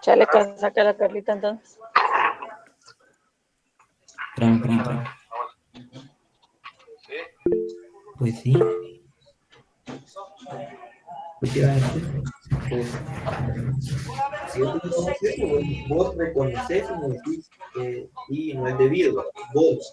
Chale, saca la Carlita entonces. Tran. Pues sí. Pues ya, pues, si yo te conoces, vos reconoces y me decís que y no es debido, vos.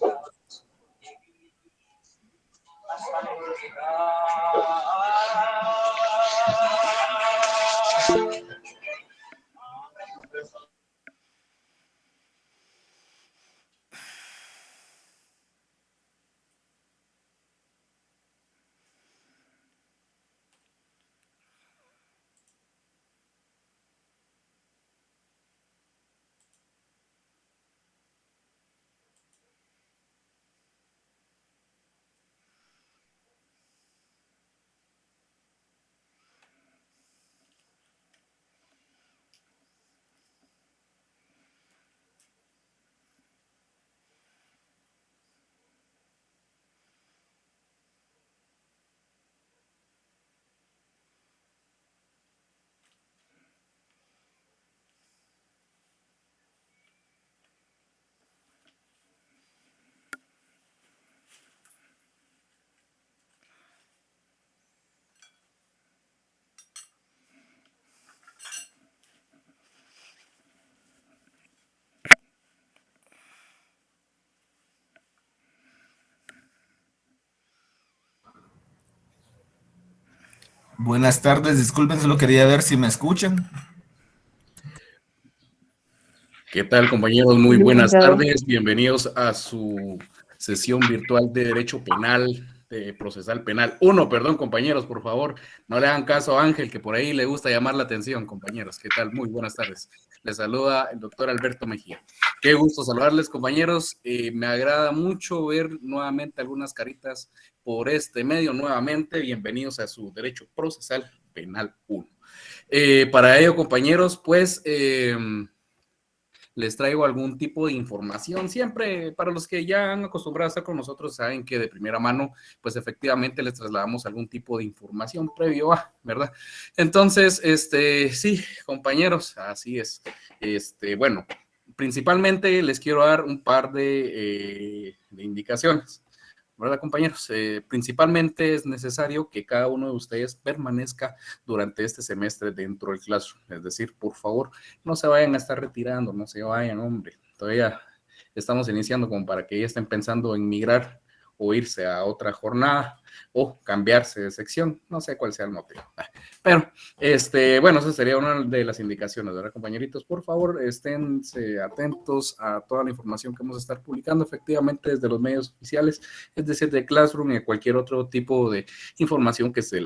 Buenas tardes, disculpen, solo quería ver si me escuchan. ¿Qué tal, compañeros? Muy buenas tardes. Bienvenidos a su sesión virtual de Derecho Penal, de Procesal Penal 1. Perdón, compañeros, por favor, no le hagan caso a Ángel, que por ahí le gusta llamar la atención, compañeros. ¿Qué tal? Muy buenas tardes. Les saluda el doctor Alberto Mejía. Qué gusto saludarles, compañeros. Me agrada mucho ver nuevamente algunas caritas por este medio. Nuevamente, bienvenidos a su Derecho Procesal Penal 1. Para ello, compañeros, pues... les traigo algún tipo de información. Siempre, para los que ya han acostumbrado a estar con nosotros, saben que de primera mano, pues efectivamente les trasladamos algún tipo de información previo a, ¿verdad? Entonces, sí, compañeros, así es. Bueno, principalmente les quiero dar un par de indicaciones. ¿Verdad, compañeros? Principalmente es necesario que cada uno de ustedes permanezca durante este semestre dentro del Classroom. Es decir, por favor, no se vayan a estar retirando, no se vayan, hombre. Todavía estamos iniciando como para que ya estén pensando en migrar o irse a otra jornada o cambiarse de sección. No sé cuál sea el motivo. Pero, bueno, esa sería una de las indicaciones, ¿verdad, compañeritos? Por favor, esténse atentos a toda la información que vamos a estar publicando efectivamente desde los medios oficiales, es decir, de Classroom y cualquier otro tipo de información que se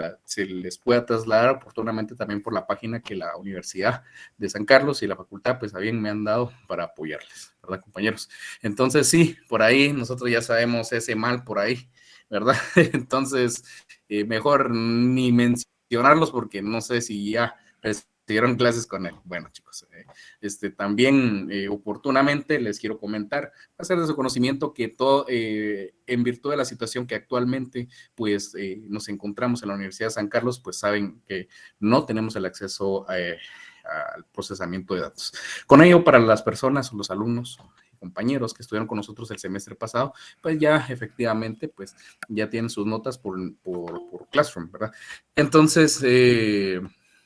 les pueda trasladar oportunamente también por la página que la Universidad de San Carlos y la facultad, pues, a bien me han dado para apoyarles, ¿verdad, compañeros? Entonces, sí, por ahí nosotros ya sabemos ese mal por ahí, ¿verdad? Entonces, mejor ni mencionarlos porque no sé si ya recibieron clases con él. Bueno, chicos, también oportunamente les quiero comentar, hacer de su conocimiento que todo, en virtud de la situación que actualmente pues nos encontramos en la Universidad de San Carlos, pues saben que no tenemos el acceso al procesamiento de datos. Con ello, para las personas o los alumnos, compañeros que estuvieron con nosotros el semestre pasado, pues ya efectivamente, pues ya tienen sus notas por Classroom, ¿verdad? Entonces,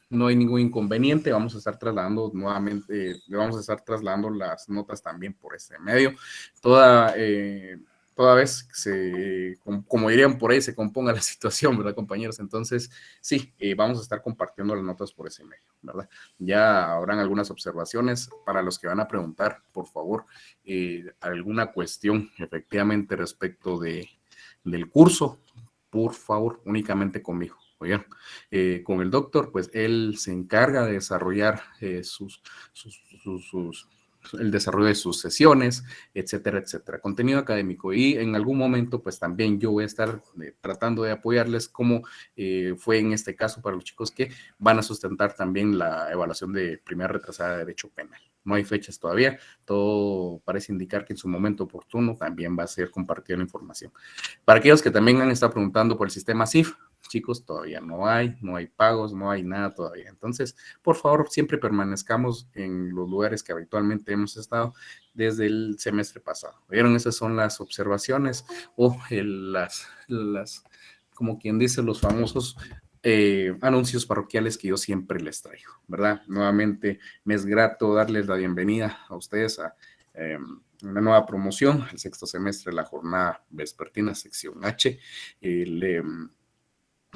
no hay ningún inconveniente, vamos a estar trasladando nuevamente, vamos a estar trasladando las notas también por este medio. Toda vez como dirían por ahí, se componga la situación, ¿verdad, compañeros? Entonces, sí, vamos a estar compartiendo las notas por ese medio, ¿verdad? Ya habrán algunas observaciones para los que van a preguntar, por favor, alguna cuestión efectivamente respecto del curso, por favor, únicamente conmigo. Oigan, con el doctor, pues él se encarga de desarrollar el desarrollo de sus sesiones, etcétera, etcétera, contenido académico. Y en algún momento, pues también yo voy a estar tratando de apoyarles como fue en este caso para los chicos que van a sustentar también la evaluación de primera retrasada de Derecho Penal. No hay fechas todavía, todo parece indicar que en su momento oportuno también va a ser compartida la información. Para aquellos que también han estado preguntando por el sistema CIF, chicos, todavía no hay pagos, no hay nada todavía. Entonces, por favor, siempre permanezcamos en los lugares que habitualmente hemos estado desde el semestre pasado. ¿Vieron? Esas son las observaciones o como quien dice, los famosos anuncios parroquiales que yo siempre les traigo, ¿verdad? Nuevamente, me es grato darles la bienvenida a ustedes a una nueva promoción, el sexto semestre de la jornada vespertina, sección H.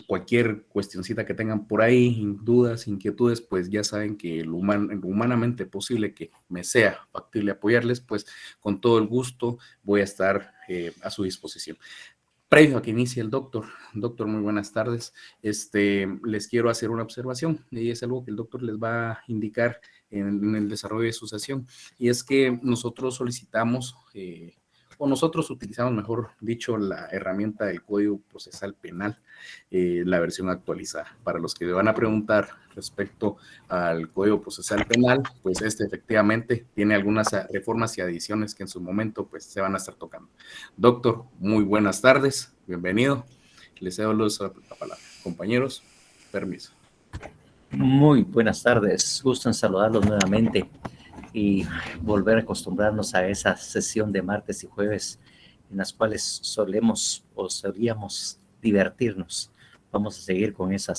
Cualquier cuestioncita que tengan por ahí, dudas, inquietudes, pues ya saben que lo humanamente posible que me sea factible apoyarles, pues con todo el gusto voy a estar a su disposición. Previo a que inicie el doctor, muy buenas tardes, les quiero hacer una observación y es algo que el doctor les va a indicar en el desarrollo de su sesión, y es que nosotros solicitamos, o nosotros utilizamos, mejor dicho, la herramienta del Código Procesal Penal, la versión actualizada. Para los que me van a preguntar respecto al Código Procesal Penal, pues efectivamente tiene algunas reformas y adiciones que en su momento pues se van a estar tocando. Doctor, muy buenas tardes, bienvenido. Les cedo la palabra. Compañeros, permiso. Muy buenas tardes, gusto en saludarlos nuevamente y volver a acostumbrarnos a esa sesión de martes y jueves en las cuales solíamos divertirnos. Vamos a seguir con esa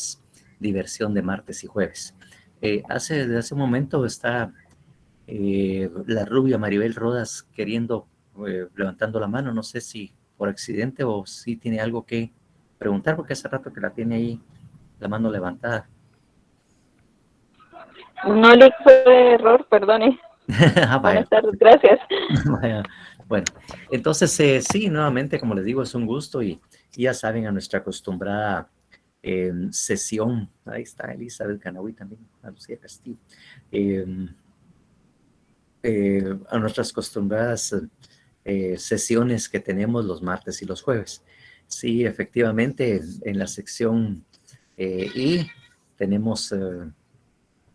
diversión de martes y jueves. Desde hace un momento está la rubia Maribel Rodas levantando la mano, no sé si por accidente o si tiene algo que preguntar, porque hace rato que la tiene ahí la mano levantada. No le fue de error, perdone. Buenas tardes, gracias. Bueno, entonces sí, nuevamente, como les digo, es un gusto y ya saben, a nuestra acostumbrada sesión, ahí está Elizabeth Canahui también, a Lucía Castillo, a nuestras acostumbradas sesiones que tenemos los martes y los jueves. Sí, efectivamente, en la sección I tenemos...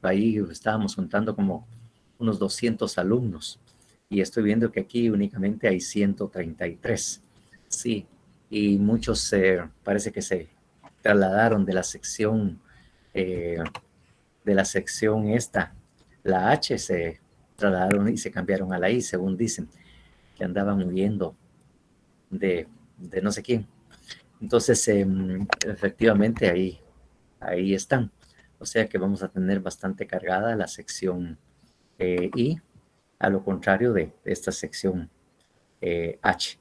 ahí estábamos contando como unos 200 alumnos y estoy viendo que aquí únicamente hay 133. Sí, y muchos parece que se trasladaron de la sección esta, la H, se trasladaron y se cambiaron a la I, según dicen, que andaban huyendo de no sé quién. Entonces, efectivamente, ahí están. O sea que vamos a tener bastante cargada la sección I, a lo contrario de esta sección H.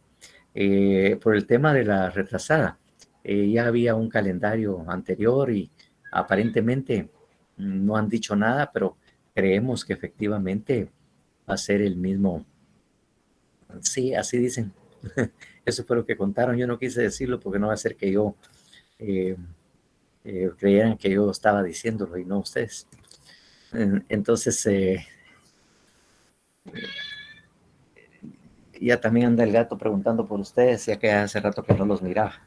Por el tema de la retrasada, ya había un calendario anterior y aparentemente no han dicho nada, pero creemos que efectivamente va a ser el mismo. Sí, así dicen. Eso fue lo que contaron. Yo no quise decirlo porque no va a ser que yo... creyeran que yo estaba diciéndolo y no ustedes. Entonces, ya también anda el gato preguntando por ustedes, ya que hace rato que no los miraba.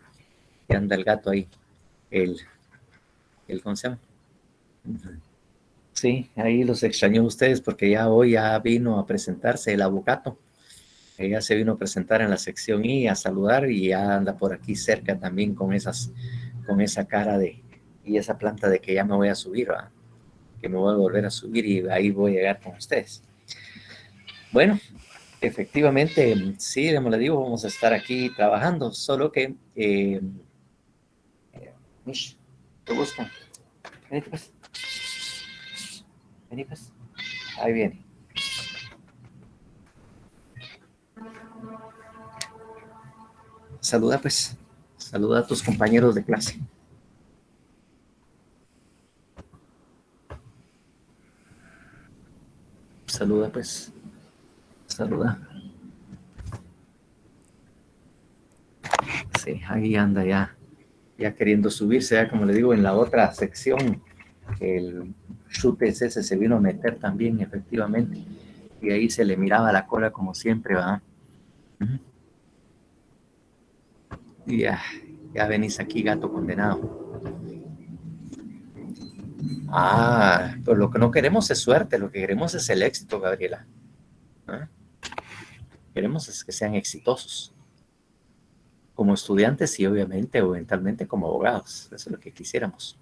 Ya anda el gato ahí, el ¿cómo se llama? Sí, ahí los extrañó ustedes porque hoy ya vino a presentarse el abogado. Ella se vino a presentar en la sección I, a saludar, y ya anda por aquí cerca también con esa cara y esa planta de que ya me voy a subir, ¿verdad? Que me voy a volver a subir y ahí voy a llegar con ustedes. Bueno, efectivamente, sí, como les digo, vamos a estar aquí trabajando, solo que Mish, te buscan. Vení pues. Ahí viene. Saluda pues. Saluda a tus compañeros de clase. Saluda pues. Saluda. Sí, ahí anda ya queriendo subirse, ya como le digo, en la otra sección, el chute ese se vino a meter también, efectivamente, y ahí se le miraba la cola como siempre, ¿va? Y ya venís aquí, gato condenado. Pero lo que no queremos es suerte, lo que queremos es el éxito, Gabriela. Queremos es que sean exitosos. como estudiantes y obviamente o eventualmente como abogados. Eso es lo que quisiéramos.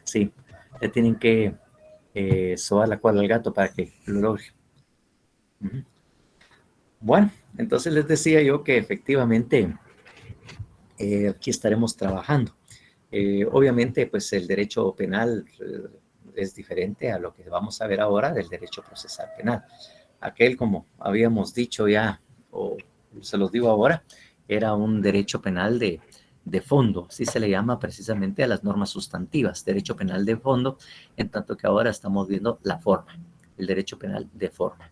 Sí, le tienen que sobar la cola al gato para que lo logre. Bueno, entonces les decía yo que efectivamente aquí estaremos trabajando. Obviamente, pues el derecho penal es diferente a lo que vamos a ver ahora del derecho procesal penal. Aquel, como habíamos dicho ya, o se los digo ahora, era un derecho penal de fondo, así se le llama precisamente a las normas sustantivas, derecho penal de fondo, en tanto que ahora estamos viendo la forma, el derecho penal de forma.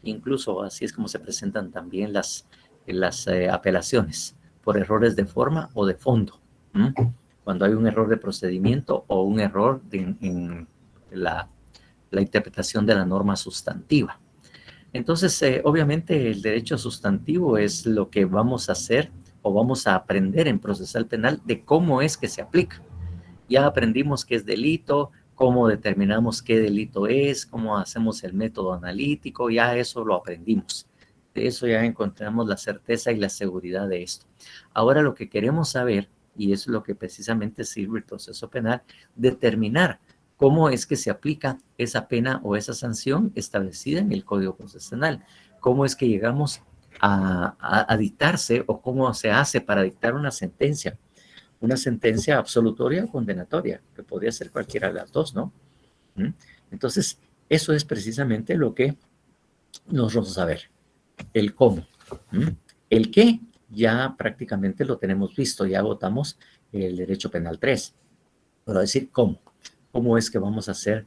Incluso así es como se presentan también las apelaciones por errores de forma o de fondo. Cuando hay un error de procedimiento o un error en la interpretación de la norma sustantiva. Entonces, obviamente, el derecho sustantivo es lo que vamos a hacer o vamos a aprender en procesal penal de cómo es que se aplica. Ya aprendimos qué es delito, cómo determinamos qué delito es, cómo hacemos el método analítico, ya eso lo aprendimos. De eso ya encontramos la certeza y la seguridad de esto. Ahora lo que queremos saber, y es lo que precisamente sirve el proceso penal, determinar cómo es que se aplica esa pena o esa sanción establecida en el Código Procesal. Cómo es que llegamos a dictarse o cómo se hace para dictar una sentencia absolutoria o condenatoria, que podría ser cualquiera de las dos, ¿no? Entonces, eso es precisamente lo que nos vamos a ver, el cómo. El qué ya prácticamente lo tenemos visto, ya agotamos el derecho penal 3. Pero decir cómo es que vamos a hacer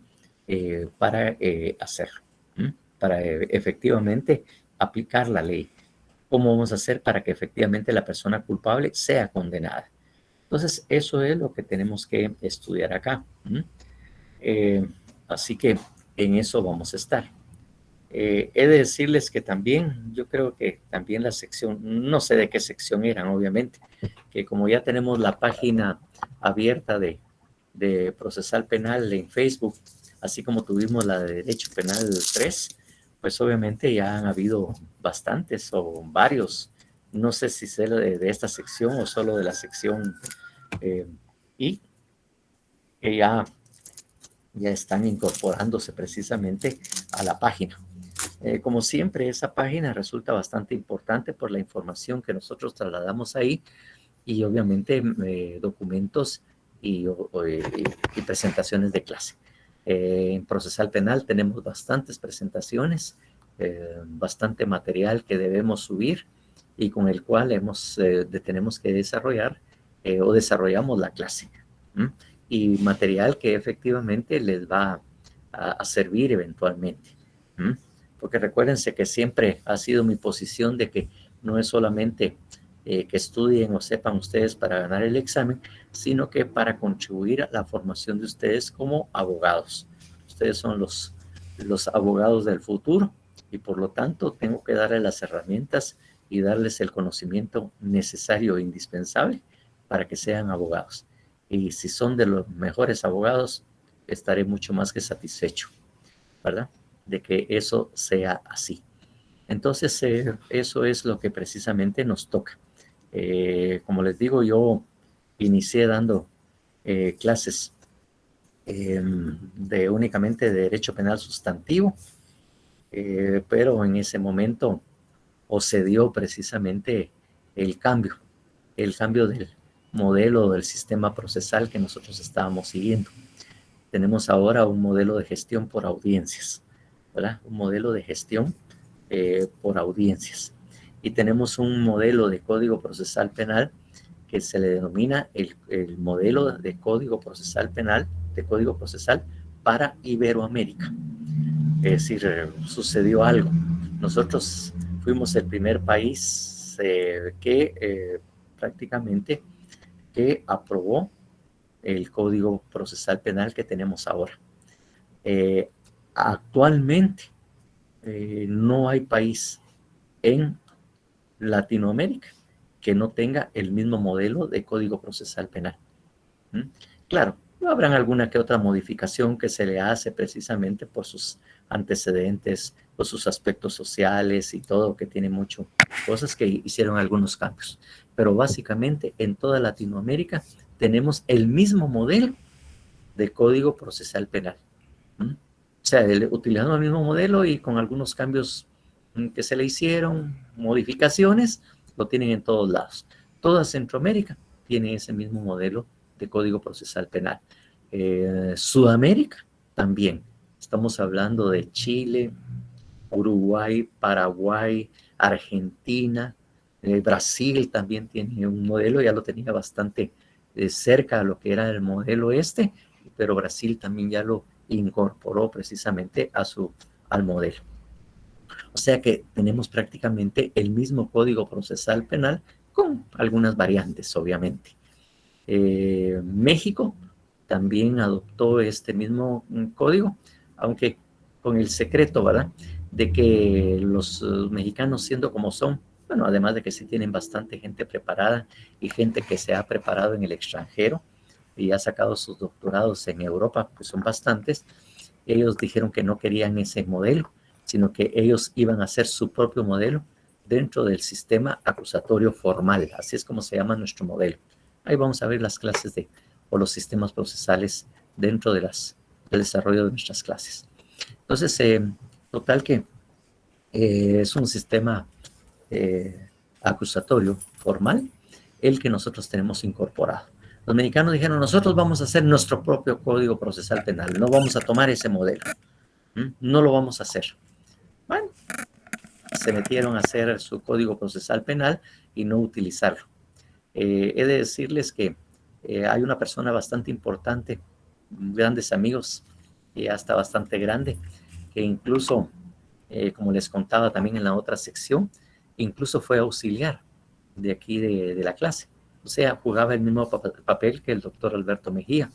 para hacerlo, para efectivamente aplicar la ley. ¿Cómo vamos a hacer para que efectivamente la persona culpable sea condenada? Entonces, eso es lo que tenemos que estudiar acá. Así que en eso vamos a estar. He de decirles que también, yo creo que también la sección, no sé de qué sección eran, obviamente, que como ya tenemos la página abierta de procesal penal en Facebook, así como tuvimos la de derecho penal 3, pues obviamente ya han habido bastantes o varios, no sé si es de esta sección o solo de la sección y que ya están incorporándose precisamente a la página. Como siempre, esa página resulta bastante importante por la información que nosotros trasladamos ahí y obviamente documentos y presentaciones de clase. En procesal penal tenemos bastantes presentaciones, bastante material que debemos subir y con el cual tenemos que desarrollar o desarrollamos la clase. Y material que efectivamente les va a servir eventualmente. Porque recuérdense que siempre ha sido mi posición de que no es solamente que estudien o sepan ustedes para ganar el examen, sino que para contribuir a la formación de ustedes como abogados. Ustedes son los abogados del futuro y por lo tanto tengo que darles las herramientas y darles el conocimiento necesario e indispensable para que sean abogados. Y si son de los mejores abogados, estaré mucho más que satisfecho, ¿verdad? De que eso sea así. Entonces, eso es lo que precisamente nos toca. Como les digo, yo inicié dando clases únicamente de derecho penal sustantivo, pero en ese momento se dio precisamente el cambio del modelo del sistema procesal que nosotros estábamos siguiendo. Tenemos ahora un modelo de gestión por audiencias, ¿verdad? Un modelo de gestión por audiencias. Y tenemos un modelo de código procesal penal que se le denomina el modelo de código procesal penal, de código procesal para Iberoamérica. Es decir, sucedió algo. Nosotros fuimos el primer país que prácticamente que aprobó el código procesal penal que tenemos ahora. Actualmente no hay país en Latinoamérica que no tenga el mismo modelo de código procesal penal. Claro, habrán alguna que otra modificación que se le hace precisamente por sus antecedentes por sus aspectos sociales y todo, que tiene mucho, cosas que hicieron algunos cambios. Pero básicamente en toda Latinoamérica tenemos el mismo modelo de Código Procesal Penal. ¿Mm? O sea, utilizando el mismo modelo y con algunos cambios que se le hicieron, modificaciones, lo tienen en todos lados. Toda Centroamérica tiene ese mismo modelo de Código Procesal Penal. Sudamérica también. Estamos hablando de Chile, Uruguay, Paraguay, Argentina, Brasil también tiene un modelo, ya lo tenía bastante cerca a lo que era el modelo este, pero Brasil también ya lo incorporó precisamente al modelo. O sea que tenemos prácticamente el mismo Código Procesal Penal con algunas variantes, obviamente. México también adoptó este mismo código, aunque con el secreto, ¿verdad?, de que los mexicanos, siendo como son, bueno, además de que sí tienen bastante gente preparada y gente que se ha preparado en el extranjero y ha sacado sus doctorados en Europa, pues son bastantes, ellos dijeron que no querían ese modelo, sino que ellos iban a hacer su propio modelo dentro del sistema acusatorio formal, así es como se llama nuestro modelo. Ahí vamos a ver las clases o los sistemas procesales dentro del desarrollo de nuestras clases. Entonces, total que es un sistema acusatorio formal el que nosotros tenemos incorporado. Los mexicanos dijeron, nosotros vamos a hacer nuestro propio Código Procesal Penal, no vamos a tomar ese modelo, no lo vamos a hacer. Bueno, se metieron a hacer su Código Procesal Penal y no utilizarlo. He de decirles que hay una persona bastante importante, grandes amigos, y hasta bastante grande, que incluso, como les contaba también en la otra sección, incluso fue auxiliar de aquí de la clase. O sea, jugaba el mismo papel que el doctor Alberto Mejía.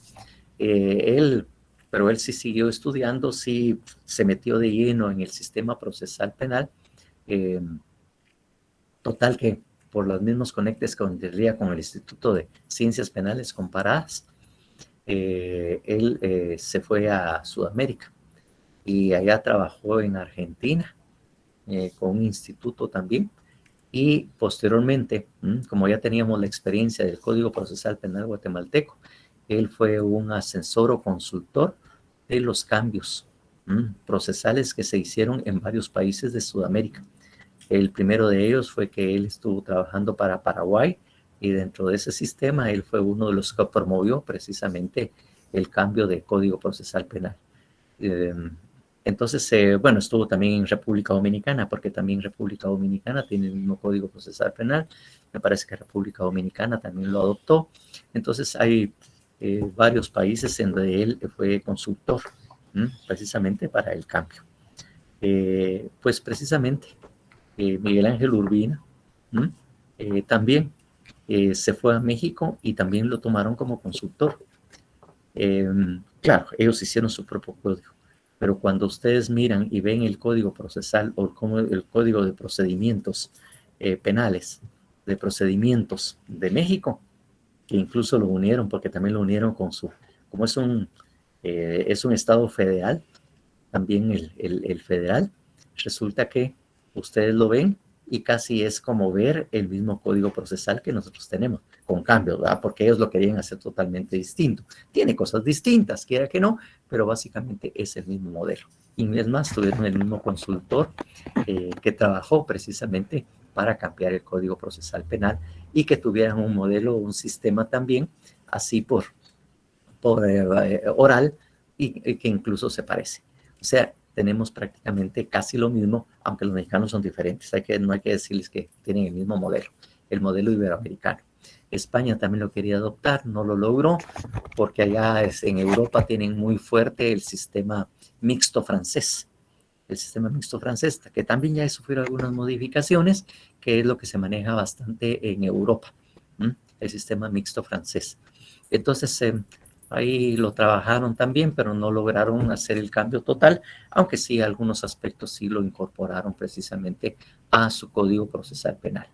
Pero él sí siguió estudiando, sí se metió de lleno en el sistema procesal penal. Total que por los mismos conectes que tendría con el Instituto de Ciencias Penales Comparadas, él se fue a Sudamérica y allá trabajó en Argentina con un instituto también, y posteriormente, como ya teníamos la experiencia del Código Procesal Penal guatemalteco, él fue un asesor o consultor de los cambios procesales que se hicieron en varios países de Sudamérica. El primero de ellos fue que él estuvo trabajando para Paraguay, y dentro de ese sistema él fue uno de los que promovió precisamente el cambio de Código Procesal Penal. Entonces, bueno, estuvo también en República Dominicana, porque también República Dominicana tiene el mismo Código Procesal Penal. Me parece que República Dominicana también lo adoptó. Entonces, hay varios países en donde él fue consultor, precisamente para el cambio. Pues precisamente, Miguel Ángel Urbina también se fue a México y también lo tomaron como consultor. Claro, ellos hicieron su propio código, pero cuando ustedes miran y ven el código procesal o el código de procedimientos penales, de procedimientos de México, que incluso lo unieron, porque también lo unieron con como es un estado federal, también el federal, resulta que ustedes lo ven y casi es como ver el mismo código procesal que nosotros tenemos, con cambios, ¿verdad? Porque ellos lo querían hacer totalmente distinto. Tiene cosas distintas, quiera que no, pero básicamente es el mismo modelo. Y es más, tuvieron el mismo consultor que trabajó precisamente para cambiar el Código Procesal Penal, y que tuvieran un modelo, un sistema también, así por oral, y que incluso se parece. O sea, tenemos prácticamente casi lo mismo, aunque los mexicanos son diferentes. No hay que decirles que tienen el mismo modelo, el modelo iberoamericano. España también lo quería adoptar, no lo logró, porque allá en Europa tienen muy fuerte el sistema mixto francés. El sistema mixto francés, que también ya sufrió algunas modificaciones, que es lo que se maneja bastante en Europa, el sistema mixto francés. Entonces, ahí lo trabajaron también, pero no lograron hacer el cambio total, aunque sí algunos aspectos sí lo incorporaron precisamente a su Código Procesal Penal.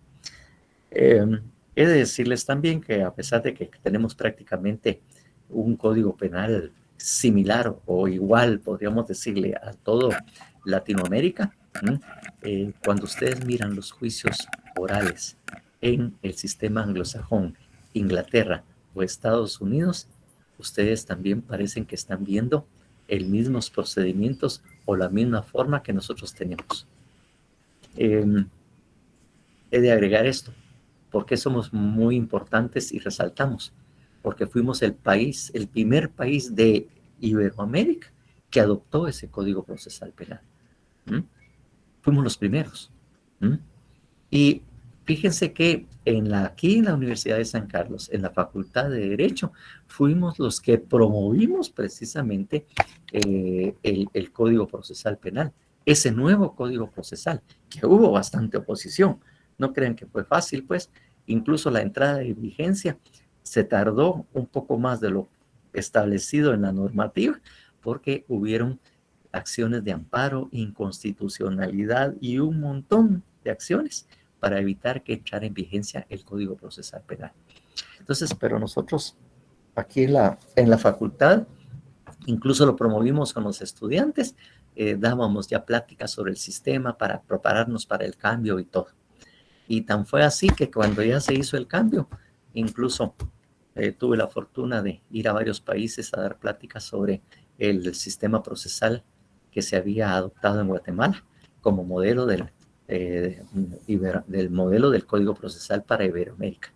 He de decirles también que a pesar de que tenemos prácticamente un Código Penal similar o igual, podríamos decirle, a todo Latinoamérica, Cuando ustedes miran los juicios orales en el sistema anglosajón, Inglaterra o Estados Unidos, ustedes también parecen que están viendo los mismos procedimientos o la misma forma que nosotros tenemos. He de agregar esto. ¿Por qué somos muy importantes y resaltamos? Porque fuimos el primer país de Iberoamérica que adoptó ese Código Procesal Penal. Fuimos los primeros. Y fíjense que aquí en la Universidad de San Carlos, en la Facultad de Derecho, fuimos los que promovimos precisamente el Código Procesal Penal, ese nuevo Código Procesal, que hubo bastante oposición. No crean que fue fácil, pues. Incluso la entrada de vigencia se tardó un poco más de lo establecido en la normativa, porque hubieron acciones de amparo, inconstitucionalidad y un montón de acciones para evitar que entrara en vigencia el Código Procesal Penal. Entonces, pero nosotros aquí en la facultad, incluso lo promovimos con los estudiantes, dábamos ya pláticas sobre el sistema para prepararnos para el cambio y todo. Y tan fue así que cuando ya se hizo el cambio, incluso tuve la fortuna de ir a varios países a dar pláticas sobre el sistema procesal que se había adoptado en Guatemala como modelo del modelo del Código Procesal para Iberoamérica,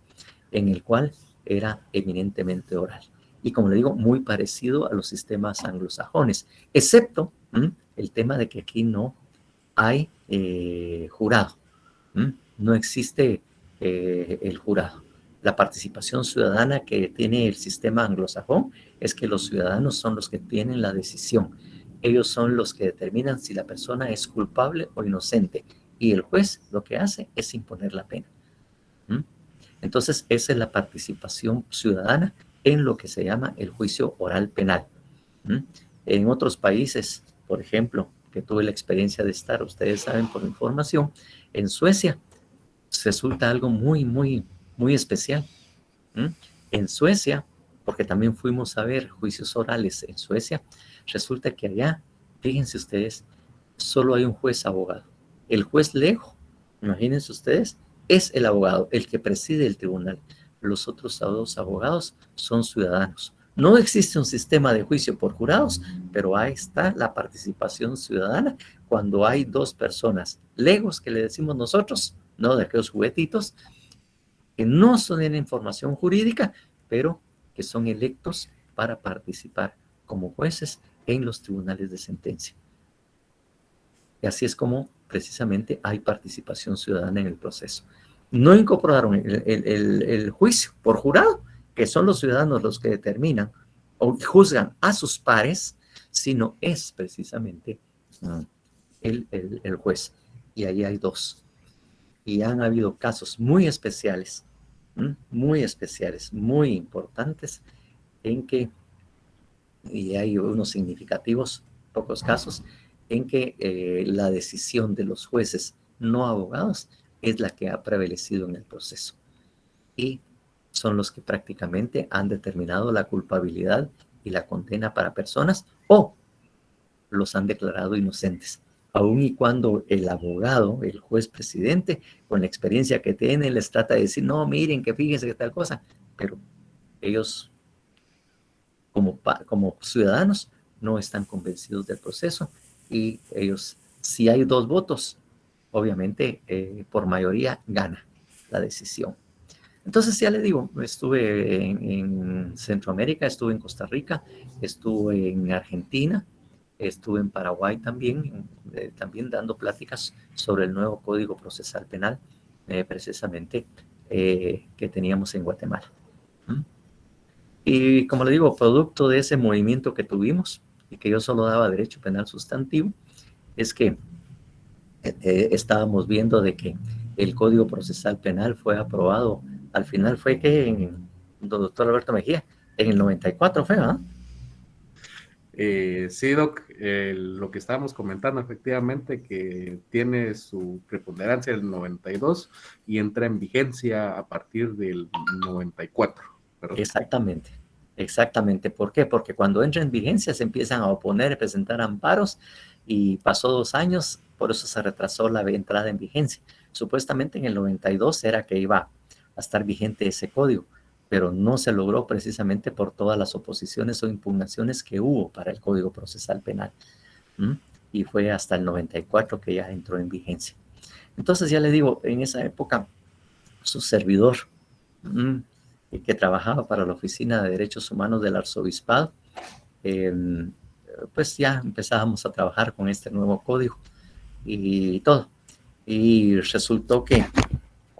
en el cual era eminentemente oral. Y como le digo, muy parecido a los sistemas anglosajones, excepto el tema de que aquí no hay jurado. No existe el jurado. La participación ciudadana que tiene el sistema anglosajón es que los ciudadanos son los que tienen la decisión. Ellos son los que determinan si la persona es culpable o inocente. Y el juez lo que hace es imponer la pena. Entonces, esa es la participación ciudadana en lo que se llama el juicio oral penal. En otros países, por ejemplo, que tuve la experiencia de estar, ustedes saben por información, en Suecia, resulta algo muy, muy, muy especial. En Suecia, porque también fuimos a ver juicios orales en Suecia, resulta que allá, fíjense ustedes, solo hay un juez abogado. El juez lego, imagínense ustedes, es el abogado, el que preside el tribunal. Los otros dos abogados son ciudadanos. No existe un sistema de juicio por jurados, pero ahí está la participación ciudadana cuando hay dos personas legos, que le decimos nosotros, no de aquellos juguetitos, que no son información jurídica, pero que son electos para participar como jueces en los tribunales de sentencia. Y así es como precisamente hay participación ciudadana en el proceso. No incorporaron el juicio por jurado, que son los ciudadanos los que determinan o juzgan a sus pares, sino es precisamente el juez. Y ahí hay dos. Y han habido casos muy especiales, muy importantes, en que, y hay unos significativos, pocos casos, en que la decisión de los jueces no abogados es la que ha prevalecido en el proceso. Y son los que prácticamente han determinado la culpabilidad y la condena para personas o los han declarado inocentes. Aun y cuando el abogado, el juez presidente, con la experiencia que tiene, les trata de decir, no, miren, que fíjense que tal cosa, pero ellos como ciudadanos no están convencidos del proceso y ellos, si hay dos votos, obviamente por mayoría gana la decisión. Entonces ya le digo, estuve en Centroamérica, estuve en Costa Rica, estuve en Argentina, estuve en Paraguay también dando pláticas sobre el nuevo Código Procesal Penal, precisamente que teníamos en Guatemala. Y como le digo, producto de ese movimiento que tuvimos y que yo solo daba derecho penal sustantivo, es que estábamos viendo de que el Código Procesal Penal fue aprobado, al final fue que, doctor Alberto Mejía, en el 94 fue, ¿ah? Sí, Doc, lo que estábamos comentando, efectivamente, que tiene su preponderancia el 92 y entra en vigencia a partir del 94, ¿verdad? Exactamente. ¿Por qué? Porque cuando entra en vigencia se empiezan a oponer, a presentar amparos, y pasó 2 años, por eso se retrasó la entrada en vigencia. Supuestamente en el 92 era que iba a estar vigente ese código, pero no se logró precisamente por todas las oposiciones o impugnaciones que hubo para el Código Procesal Penal. Y fue hasta el 94 que ya entró en vigencia. Entonces ya le digo, en esa época, su servidor, que trabajaba para la Oficina de Derechos Humanos del Arzobispado, pues ya empezábamos a trabajar con este nuevo código y todo. Y resultó que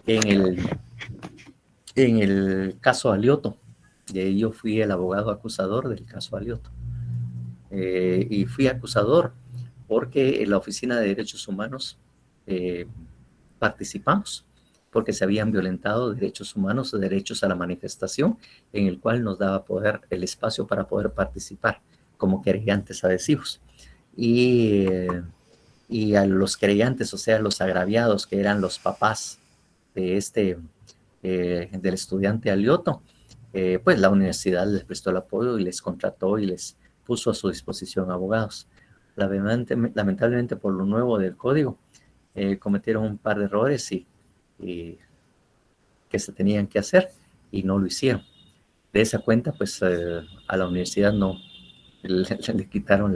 en el caso Alioto, yo fui el abogado acusador del caso Alioto. Y fui acusador porque en la Oficina de Derechos Humanos participamos, porque se habían violentado derechos humanos, derechos a la manifestación, en el cual nos daba el espacio para poder participar como querellantes adhesivos. Y a los querellantes, o sea, los agraviados, que eran los papás de del estudiante Alioto, pues la universidad les prestó el apoyo y les contrató y les puso a su disposición abogados. Lamentablemente por lo nuevo del código, cometieron un par de errores y que se tenían que hacer y no lo hicieron. De esa cuenta, pues a la universidad no le quitaron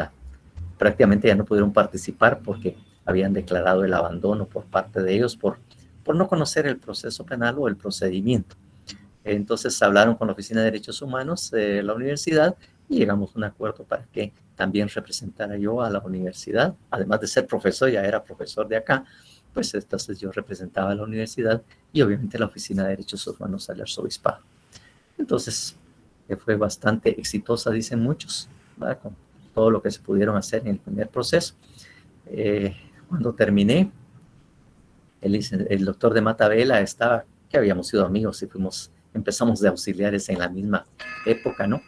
prácticamente ya no pudieron participar porque habían declarado el abandono por parte de ellos por no conocer el proceso penal o el procedimiento. Entonces hablaron con la Oficina de Derechos Humanos de la universidad y llegamos a un acuerdo para que también representara yo a la universidad. Además de ser profesor, ya era profesor de acá, pues entonces yo representaba a la universidad y obviamente la Oficina de Derechos Humanos al Arzobispado. Entonces fue bastante exitosa, dicen muchos, ¿verdad? Con todo lo que se pudieron hacer en el primer proceso. Cuando terminé, el doctor de Matavela estaba, que habíamos sido amigos y empezamos de auxiliares en la misma época, ¿no?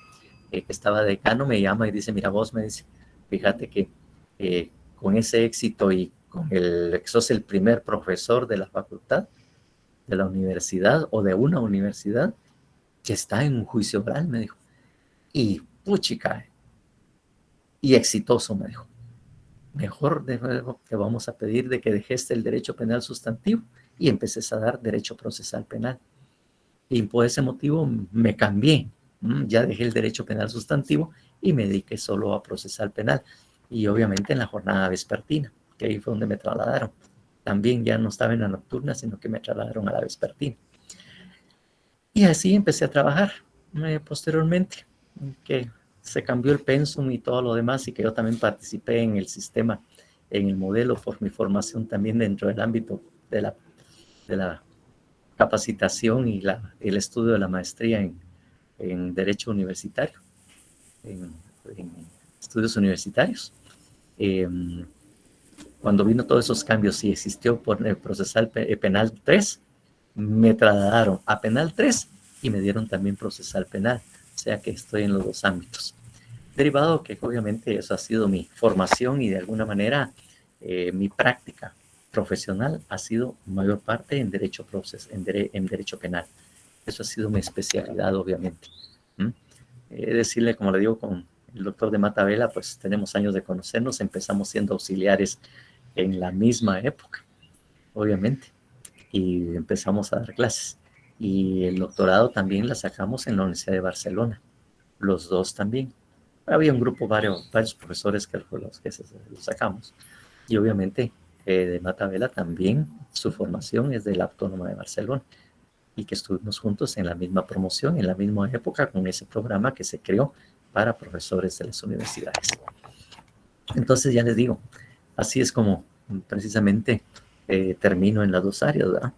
Que estaba decano, me llama y dice, mira vos, me dice, fíjate que con ese éxito y con que sos el primer profesor de la facultad, de la universidad o de una universidad que está en un juicio oral, me dijo. Y puchica, y exitoso, me dijo. Mejor te vamos a pedir de que dejes el derecho penal sustantivo y empeces a dar derecho procesal penal. Y por ese motivo me cambié. Ya dejé el derecho penal sustantivo y me dediqué solo a procesal penal. Y obviamente en la jornada vespertina, que ahí fue donde me trasladaron. También ya no estaba en la nocturna, sino que me trasladaron a la vespertina. Y así empecé a trabajar posteriormente, que se cambió el pensum y todo lo demás, y que yo también participé en el sistema, en el modelo, por mi formación también dentro del ámbito de la capacitación y el estudio de la maestría en Derecho Universitario, en estudios universitarios. Cuando vino todos esos cambios y existió por el procesal penal 3, me trasladaron a penal 3 y me dieron también procesal penal, o sea que estoy en los dos ámbitos. Derivado que obviamente eso ha sido mi formación y de alguna manera mi práctica profesional ha sido mayor parte en derecho penal. Eso ha sido mi especialidad, obviamente. Decirle, como le digo, con el doctor de Matavela, pues tenemos años de conocernos, empezamos siendo auxiliares en la misma época, obviamente, y empezamos a dar clases. Y el doctorado también la sacamos en la Universidad de Barcelona, los dos también. Había un grupo, varios profesores que los sacamos. Y obviamente de Matavela también su formación es de la Autónoma de Barcelona y que estuvimos juntos en la misma promoción, en la misma época con ese programa que se creó para profesores de las universidades. Entonces ya les digo, así es como precisamente termino en las dos áreas, ¿verdad?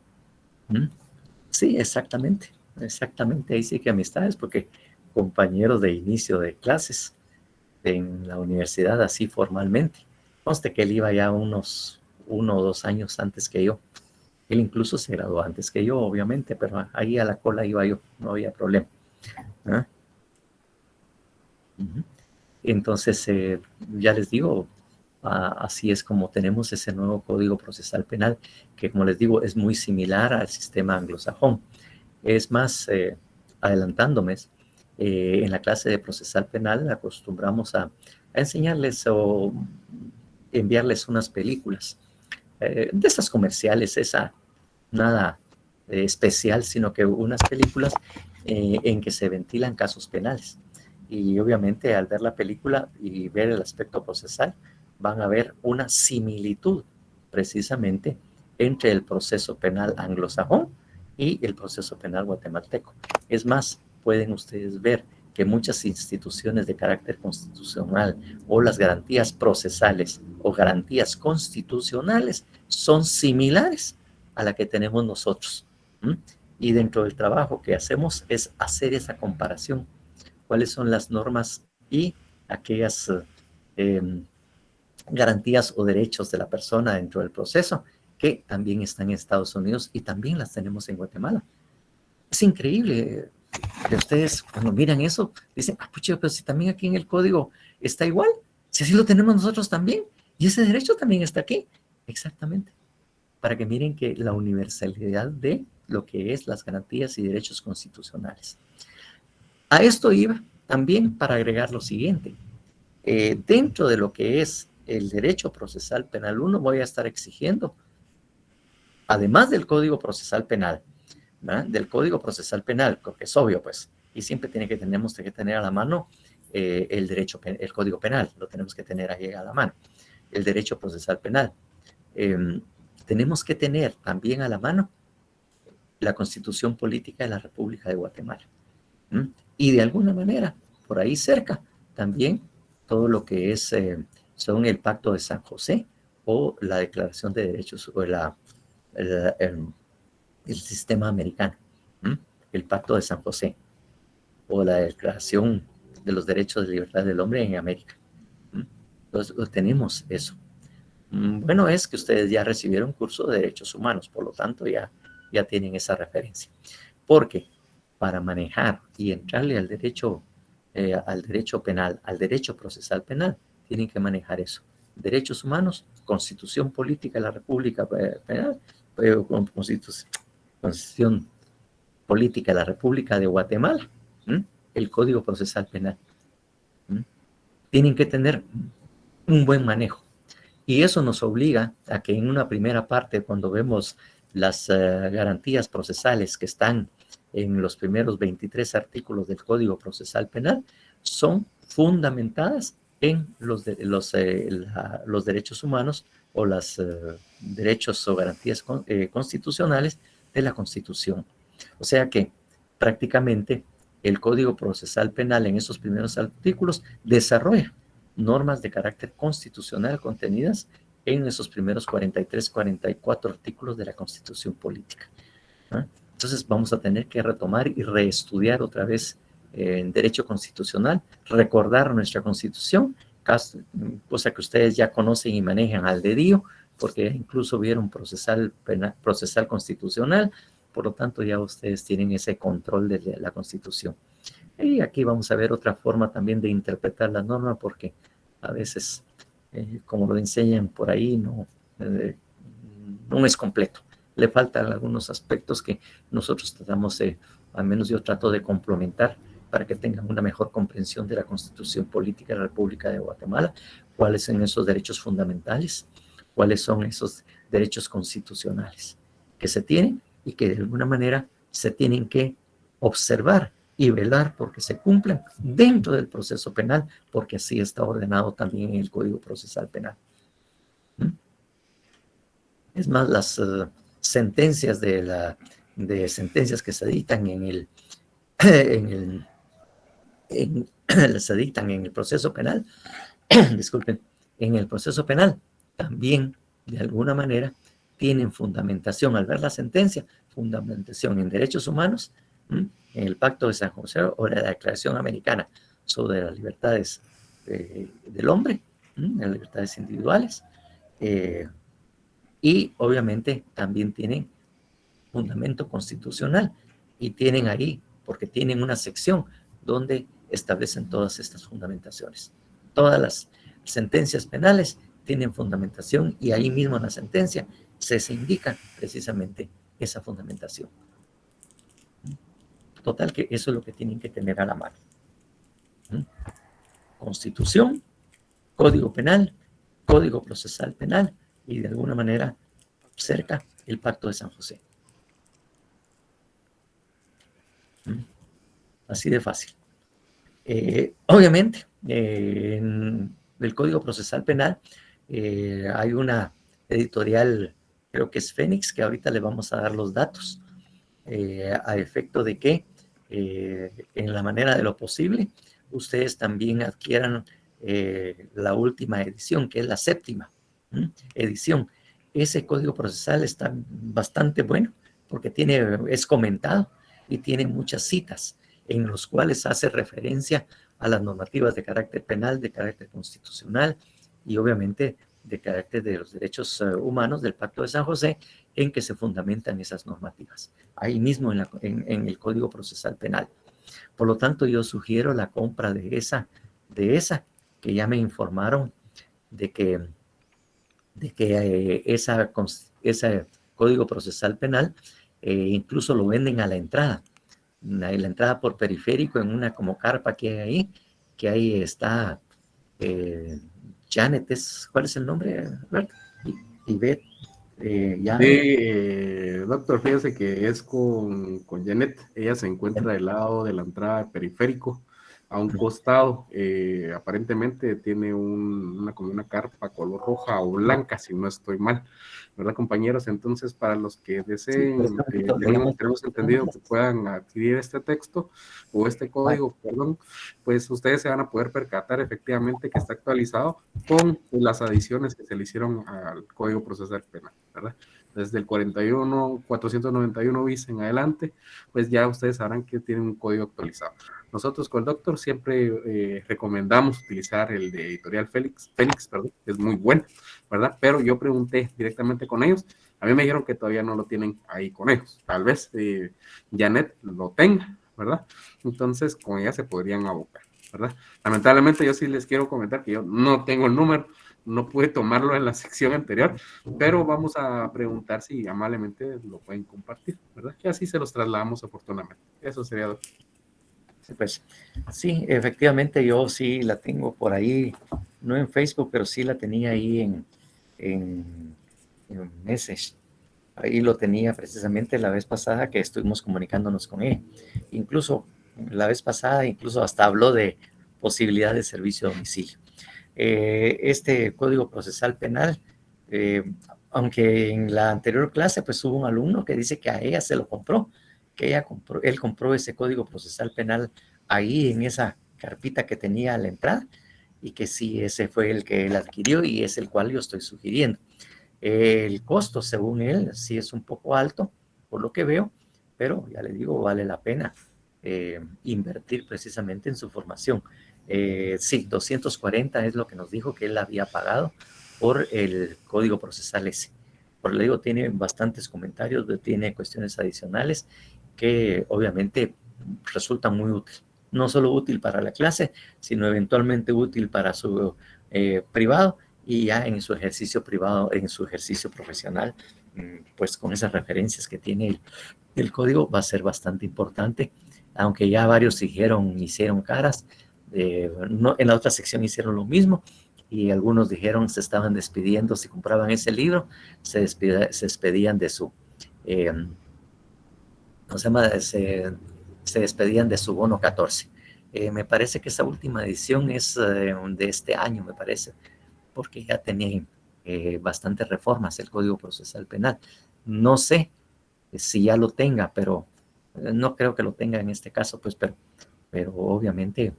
Sí, exactamente, ahí sí que amistades, porque compañeros de inicio de clases en la universidad así formalmente. Conste que él iba ya unos 1 o 2 años antes que yo. Él incluso se graduó antes que yo, obviamente, pero ahí a la cola iba yo, no había problema. ¿Ah? Entonces, ya les digo, así es como tenemos ese nuevo Código Procesal Penal, que como les digo, es muy similar al sistema anglosajón. Es más, adelantándome, en la clase de procesal penal acostumbramos a enseñarles o enviarles unas películas de esas comerciales, esa nada especial, sino que unas películas en que se ventilan casos penales. Y obviamente al ver la película y ver el aspecto procesal, van a ver una similitud precisamente entre el proceso penal anglosajón y el proceso penal guatemalteco. Es más, pueden ustedes ver que muchas instituciones de carácter constitucional o las garantías procesales o garantías constitucionales son similares a la que tenemos nosotros. Y dentro del trabajo que hacemos es hacer esa comparación. ¿Cuáles son las normas y aquellas garantías o derechos de la persona dentro del proceso que también están en Estados Unidos y también las tenemos en Guatemala? Es increíble que ustedes cuando miran eso dicen, pucha, pero si también aquí en el código está igual, si así lo tenemos nosotros también, y ese derecho también está aquí. Exactamente, para que miren que la universalidad de lo que es las garantías y derechos constitucionales. A esto iba también para agregar lo siguiente. Dentro de lo que es el derecho procesal penal 1, voy a estar exigiendo, además del Código Procesal Penal, ¿verdad? Del Código Procesal Penal, porque es obvio, pues, y siempre tenemos que tener a la mano el Código Penal, lo tenemos que tener ahí a la mano, el derecho procesal penal. Tenemos que tener también a la mano la Constitución Política de la República de Guatemala. Y de alguna manera, por ahí cerca, también todo lo que es, son el Pacto de San José o la Declaración de Derechos o el sistema americano, el Pacto de San José o la Declaración de los Derechos de Libertad del Hombre en América. Entonces, tenemos eso. Bueno, es que ustedes ya recibieron curso de derechos humanos, por lo tanto ya tienen esa referencia. Porque para manejar y entrarle al derecho penal, al derecho procesal penal, tienen que manejar eso. Derechos humanos, Constitución Política de la República Penal, Constitución Política de la República de Guatemala, el Código Procesal Penal. Tienen que tener un buen manejo. Y eso nos obliga a que en una primera parte, cuando vemos las garantías procesales que están en los primeros 23 artículos del Código Procesal Penal, son fundamentadas en los derechos humanos o los derechos o garantías constitucionales de la Constitución. O sea que prácticamente el Código Procesal Penal en esos primeros artículos desarrolla normas de carácter constitucional contenidas en esos primeros 43, 44 artículos de la Constitución Política. Entonces vamos a tener que retomar y reestudiar otra vez en Derecho Constitucional, recordar nuestra Constitución, cosa que ustedes ya conocen y manejan al dedillo, porque incluso vieron procesal constitucional, por lo tanto ya ustedes tienen ese control de la Constitución. Y aquí vamos a ver otra forma también de interpretar la norma, porque a veces, como lo enseñan por ahí, no es completo. Le faltan algunos aspectos que nosotros tratamos, al menos yo trato de complementar para que tengan una mejor comprensión de la Constitución Política de la República de Guatemala, cuáles son esos derechos fundamentales, cuáles son esos derechos constitucionales que se tienen y que de alguna manera se tienen que observar y velar porque se cumplan dentro del proceso penal, porque así está ordenado también en el Código Procesal Penal. Es más, las sentencias de sentencias que se dictan se dictan en el proceso penal, disculpen, en el proceso penal también de alguna manera tienen fundamentación, al ver la sentencia, fundamentación en derechos humanos, en el Pacto de San José o la Declaración Americana sobre las libertades del hombre, las libertades individuales, y obviamente también tienen fundamento constitucional y tienen ahí, porque tienen una sección donde establecen todas estas fundamentaciones. Todas las sentencias penales tienen fundamentación y ahí mismo en la sentencia se indica precisamente esa fundamentación. Total que eso es lo que tienen que tener a la mano. Constitución, Código Penal, Código Procesal Penal y de alguna manera cerca el Pacto de San José. Así de fácil. Obviamente, en el Código Procesal Penal hay una editorial, creo que es Fénix, que ahorita le vamos a dar los datos, a efecto de que en la manera de lo posible ustedes también adquieran la última edición, que es la 7ª edición. Ese Código Procesal está bastante bueno porque es comentado y tiene muchas citas en los cuales hace referencia a las normativas de carácter penal, de carácter constitucional y obviamente de carácter de los derechos humanos del Pacto de San José, en que se fundamentan esas normativas, ahí mismo en el Código Procesal Penal. Por lo tanto, yo sugiero la compra de esa, que ya me informaron de que ese Código Procesal Penal incluso lo venden a la entrada por periférico, en una como carpa que ahí está Janet, ¿cuál es el nombre? Ivette, doctor, fíjese que es con Janet. Ella se encuentra del lado de la entrada periférico, a un costado. Aparentemente tiene como una carpa color roja o blanca, si no estoy mal, ¿verdad, compañeros? Entonces, para los que deseen, tenemos entendido que puedan adquirir este texto o este código, perdón, pues ustedes se van a poder percatar efectivamente que está actualizado con las adiciones que se le hicieron al Código Procesal Penal, ¿verdad? Desde el 491 bis en adelante, pues ya ustedes sabrán que tienen un código actualizado. Nosotros con el doctor siempre recomendamos utilizar el de editorial Fénix, perdón, que es muy bueno, ¿verdad? Pero yo pregunté directamente con ellos, a mí me dijeron que todavía no lo tienen ahí con ellos. Tal vez Janet lo tenga, ¿verdad? Entonces con ella se podrían abocar, ¿verdad? Lamentablemente yo sí les quiero comentar que yo no tengo el número, no pude tomarlo en la sección anterior, pero vamos a preguntar si amablemente lo pueden compartir, ¿verdad? Y así se los trasladamos oportunamente. Eso sería, doctor. Pues sí, efectivamente yo sí la tengo por ahí, no en Facebook, pero sí la tenía ahí en Message. Ahí lo tenía precisamente la vez pasada que estuvimos comunicándonos con él. Incluso la vez pasada, hasta habló de posibilidad de servicio a domicilio. Este Código Procesal Penal, aunque en la anterior clase pues hubo un alumno que dice que a ella se lo compró, él compró ese Código Procesal Penal ahí en esa carpita que tenía a la entrada, y que sí, ese fue el que él adquirió y es el cual yo estoy sugiriendo. El costo, según él, sí es un poco alto, por lo que veo, pero ya le digo, vale la pena invertir precisamente en su formación. Sí, 240 es lo que nos dijo que él había pagado por el Código Procesal ese. Por lo digo, tiene bastantes comentarios, tiene cuestiones adicionales que obviamente resultan muy útiles. No solo útil para la clase, sino eventualmente útil para su privado, y ya en su ejercicio privado, en su ejercicio profesional, pues con esas referencias que tiene el código va a ser bastante importante, aunque ya varios hicieron caras. En la otra sección hicieron lo mismo, y algunos dijeron se estaban despidiendo, si compraban ese libro, se despedían de su, ¿cómo se llama? Se despedían de su bono 14. Me parece que esa última edición es de este año, me parece, porque ya tenía bastantes reformas el Código Procesal Penal. No sé si ya lo tenga, pero no creo que lo tenga en este caso, pues, pero obviamente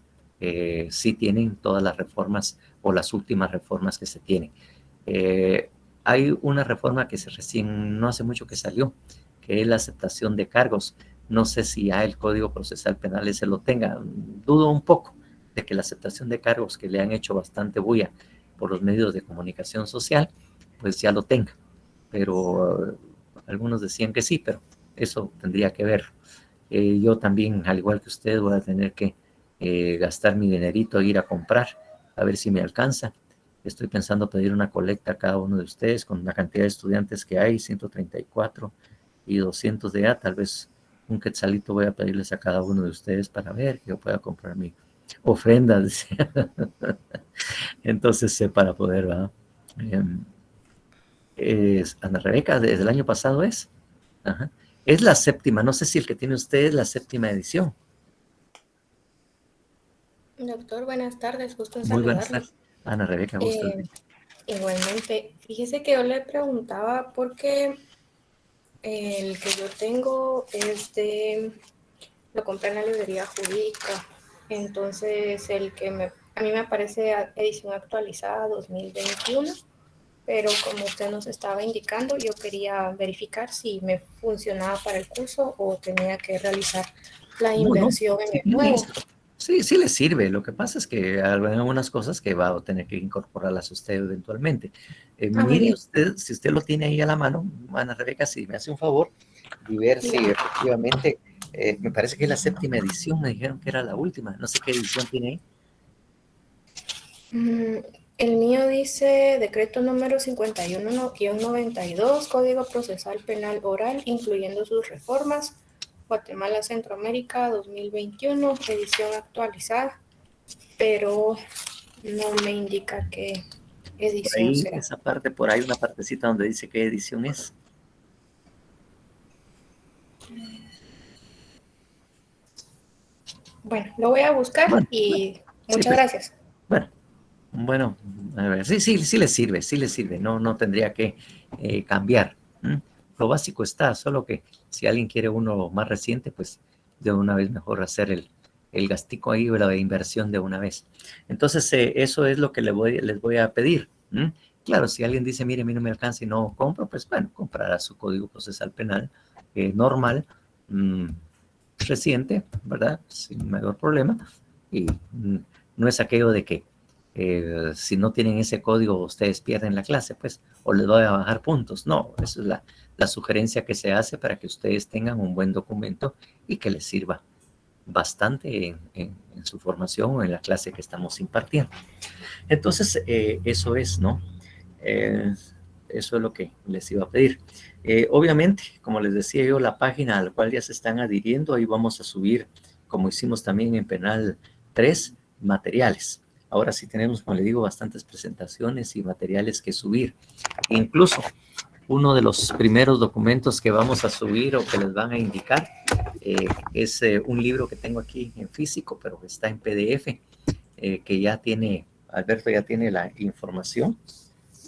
sí tienen todas las reformas o las últimas reformas que se tienen. Hay una reforma que no hace mucho que salió, que es la aceptación de cargos. No sé si ya el Código Procesal Penal ese lo tenga. Dudo un poco de que la aceptación de cargos, que le han hecho bastante bulla por los medios de comunicación social, pues ya lo tenga. Pero algunos decían que sí, pero eso tendría que ver. Yo también, al igual que usted, voy a tener que gastar mi dinerito e ir a comprar, a ver si me alcanza. Estoy pensando pedir una colecta a cada uno de ustedes con la cantidad de estudiantes que hay, 134 y 200 de A. Tal vez un quetzalito voy a pedirles a cada uno de ustedes para ver que yo pueda comprar mi ofrenda. Entonces, para poder, ¿verdad? Ana Rebeca, desde el año pasado es. Ajá. Es la séptima, no sé si el que tiene usted es la séptima edición. Doctor, buenas tardes, gusto en Muy buenas saludarle. tardes. Ana Rebeca, gusto. Igualmente, fíjese que yo le preguntaba porque el que yo tengo lo compré en la librería jurídica, entonces a mí me aparece edición actualizada 2021, pero como usted nos estaba indicando, yo quería verificar si me funcionaba para el curso o tenía que realizar la No, no, inversión en sí, el nuevo. sí, sí le sirve. Lo que pasa es que hay algunas cosas que va a tener que incorporarlas usted eventualmente. Muy Mire bien. usted, si usted lo tiene ahí a la mano, Ana Rebeca, si me hace un favor y ver si Dígame. efectivamente, me parece que es la séptima edición, me dijeron que era la última. No sé qué edición tiene ahí. El mío dice decreto número 51-92, Código Procesal Penal Oral, incluyendo sus reformas, Guatemala Centroamérica 2021, edición actualizada, pero no me indica qué Por edición ahí, será. esa parte, por ahí una partecita donde dice qué edición es. Bueno, lo voy a buscar Bueno, y sí, muchas pues, gracias. bueno, a ver, sí, sí, sí le sirve, no, no tendría que cambiar. ¿M? Lo básico está, solo que si alguien quiere uno más reciente, pues de una vez mejor hacer el gastico ahí o la inversión de una vez. Entonces, eso es lo que les voy a pedir. ¿M? Claro, si alguien dice, mire, a mí no me alcanza y no compro, pues bueno, comprará su código procesal penal normal, reciente, ¿verdad? Sin mayor problema. Y no es aquello de que si no tienen ese código ustedes pierden la clase, pues, o les voy a bajar puntos. No, esa es la sugerencia que se hace para que ustedes tengan un buen documento y que les sirva bastante en su formación o en la clase que estamos impartiendo. Entonces, eso es, ¿no? Eso es lo que les iba a pedir. Obviamente, como les decía yo, la página a la cual ya se están adhiriendo, ahí vamos a subir, como hicimos también en Penal 3, materiales. Ahora sí tenemos, como le digo, bastantes presentaciones y materiales que subir. Incluso uno de los primeros documentos que vamos a subir o que les van a indicar es un libro que tengo aquí en físico, pero está en PDF, que ya tiene, Alberto ya tiene la información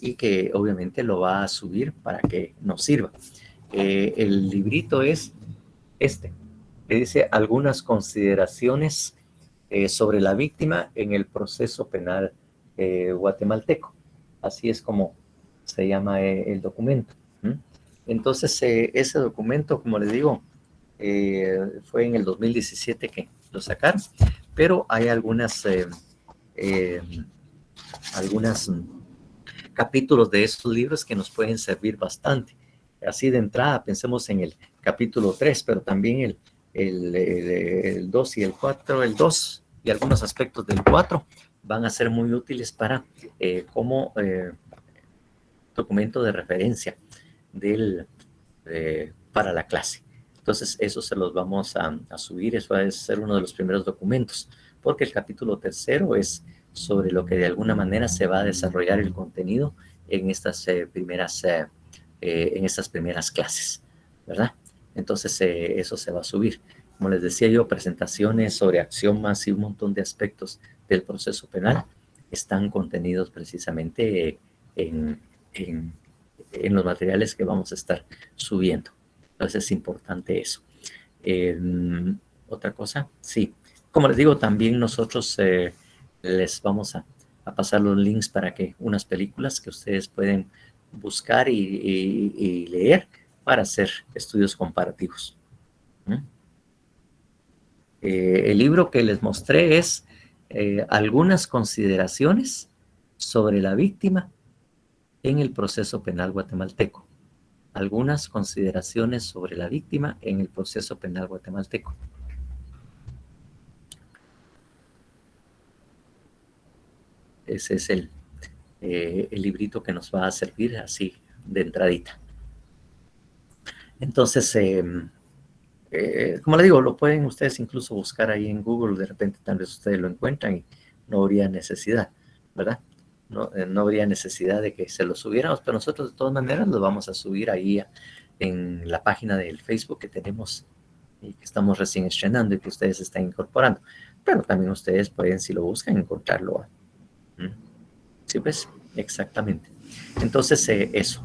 y que obviamente lo va a subir para que nos sirva. El librito es que dice algunas consideraciones sobre la víctima en el proceso penal guatemalteco. Así es como se llama el documento. ¿Mm? Entonces, ese documento, como les digo, fue en el 2017 que lo sacaron, pero hay algunas capítulos de estos libros que nos pueden servir bastante. Así de entrada, pensemos en el capítulo 3, pero también el 2 y el 4, el 2 y algunos aspectos del 4 van a ser muy útiles para como documento de referencia para la clase. Entonces, eso se los vamos a subir, eso va a ser uno de los primeros documentos, porque el capítulo 3 es sobre lo que de alguna manera se va a desarrollar el contenido en estas primeras clases, ¿verdad? Entonces, eso se va a subir. Como les decía yo, presentaciones sobre axiomas y un montón de aspectos del proceso penal están contenidos precisamente en los materiales que vamos a estar subiendo. Entonces es importante eso. Otra cosa, sí. Como les digo, también nosotros les vamos a pasar los links para que unas películas que ustedes pueden buscar y leer para hacer estudios comparativos. El libro que les mostré es algunas consideraciones sobre la víctima en el proceso penal guatemalteco. Algunas consideraciones sobre la víctima en el proceso penal guatemalteco. Ese es el librito que nos va a servir así de entradita. Entonces, como le digo, lo pueden ustedes incluso buscar ahí en Google, de repente tal vez ustedes lo encuentran y no habría necesidad, ¿verdad? no habría necesidad de que se lo subiéramos, pero nosotros de todas maneras lo vamos a subir ahí en la página del Facebook que tenemos y que estamos recién estrenando y que ustedes están incorporando. Pero también ustedes pueden, si lo buscan, encontrarlo. ¿Sí ves? Exactamente. Entonces, eso.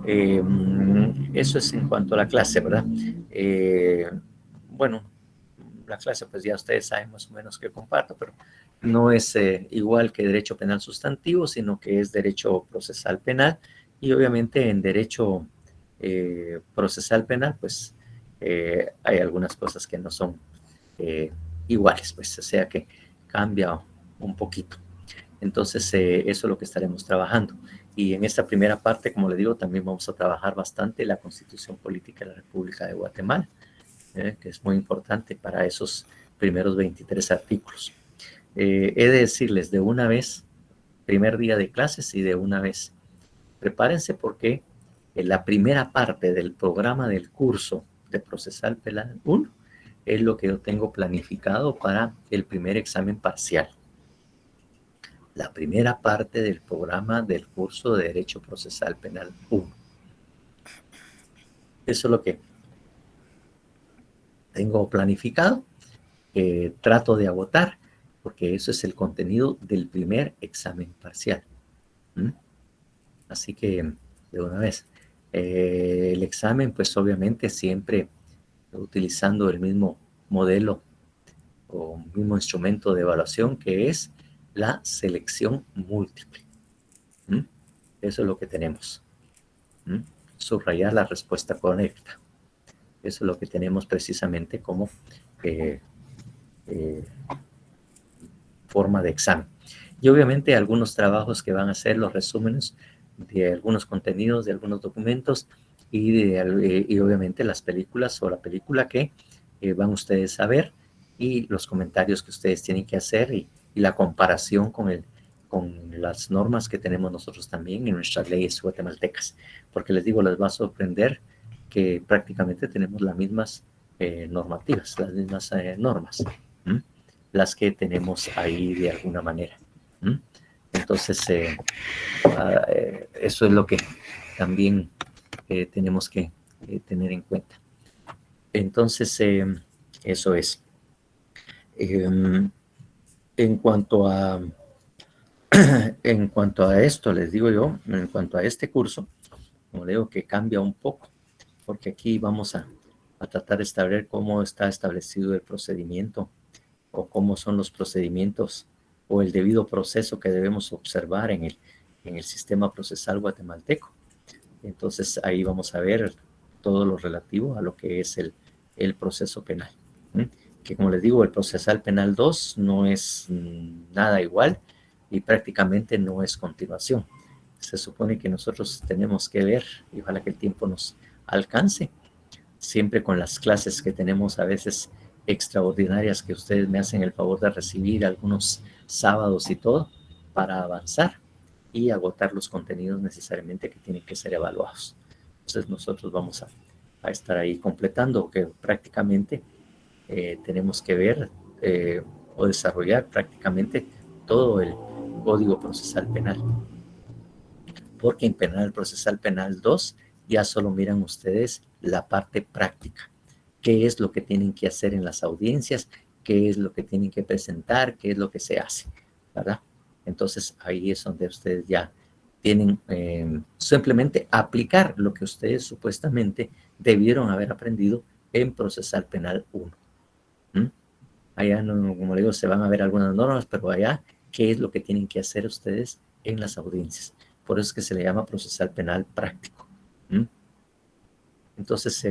Eso es en cuanto a la clase, ¿verdad? Bueno, la clase, pues ya ustedes saben más o menos qué comparto, pero no es igual que derecho penal sustantivo, sino que es derecho procesal penal. Y obviamente en derecho procesal penal, pues hay algunas cosas que no son iguales, pues, o sea que cambia un poquito. Entonces, eso es lo que estaremos trabajando. Y en esta primera parte, como le digo, también vamos a trabajar bastante la Constitución Política de la República de Guatemala, que es muy importante para esos primeros 23 artículos. He de decirles de una vez, primer día de clases y de una vez, prepárense porque la primera parte del programa del curso de Procesal Penal 1 es lo que yo tengo planificado para el primer examen parcial. La primera parte del programa del curso de Derecho Procesal Penal 1. Eso es lo que tengo planificado, trato de agotar, porque eso es el contenido del primer examen parcial. Así que, de una vez, el examen, pues obviamente siempre utilizando el mismo modelo o mismo instrumento de evaluación que es la selección múltiple. Eso es lo que tenemos. Subrayar la respuesta correcta. Eso es lo que tenemos precisamente como forma de examen. Y obviamente algunos trabajos que van a ser los resúmenes de algunos contenidos, de algunos documentos y obviamente las películas o la película que van ustedes a ver y los comentarios que ustedes tienen que hacer y la comparación con las normas que tenemos nosotros también en nuestras leyes guatemaltecas. Porque les digo, les va a sorprender que prácticamente tenemos las mismas normativas, las mismas normas, las que tenemos ahí de alguna manera. Entonces, eso es lo que también tenemos que tener en cuenta. Entonces, eso es. En cuanto a esto, les digo yo, en cuanto a este curso, como digo que cambia un poco, porque aquí vamos a tratar de establecer cómo está establecido el procedimiento o cómo son los procedimientos o el debido proceso que debemos observar en el sistema procesal guatemalteco. Entonces ahí vamos a ver todo lo relativo a lo que es el proceso penal. Que como les digo, el procesal penal 2 no es nada igual y prácticamente no es continuación. Se supone que nosotros tenemos que ver, y ojalá que el tiempo nos alcance, siempre con las clases que tenemos a veces extraordinarias que ustedes me hacen el favor de recibir algunos sábados y todo, para avanzar y agotar los contenidos necesariamente que tienen que ser evaluados. Entonces nosotros vamos a estar ahí completando, que prácticamente tenemos que ver o desarrollar prácticamente todo el Código Procesal Penal. Porque en Penal Procesal Penal 2 ya solo miran ustedes la parte práctica. ¿Qué es lo que tienen que hacer en las audiencias? ¿Qué es lo que tienen que presentar? ¿Qué es lo que se hace? ¿Verdad? Entonces ahí es donde ustedes ya tienen simplemente aplicar lo que ustedes supuestamente debieron haber aprendido en Procesal Penal 1. Allá, no, como le digo, se van a ver algunas normas, pero allá, ¿qué es lo que tienen que hacer ustedes en las audiencias? Por eso es que se le llama procesal penal práctico. Entonces,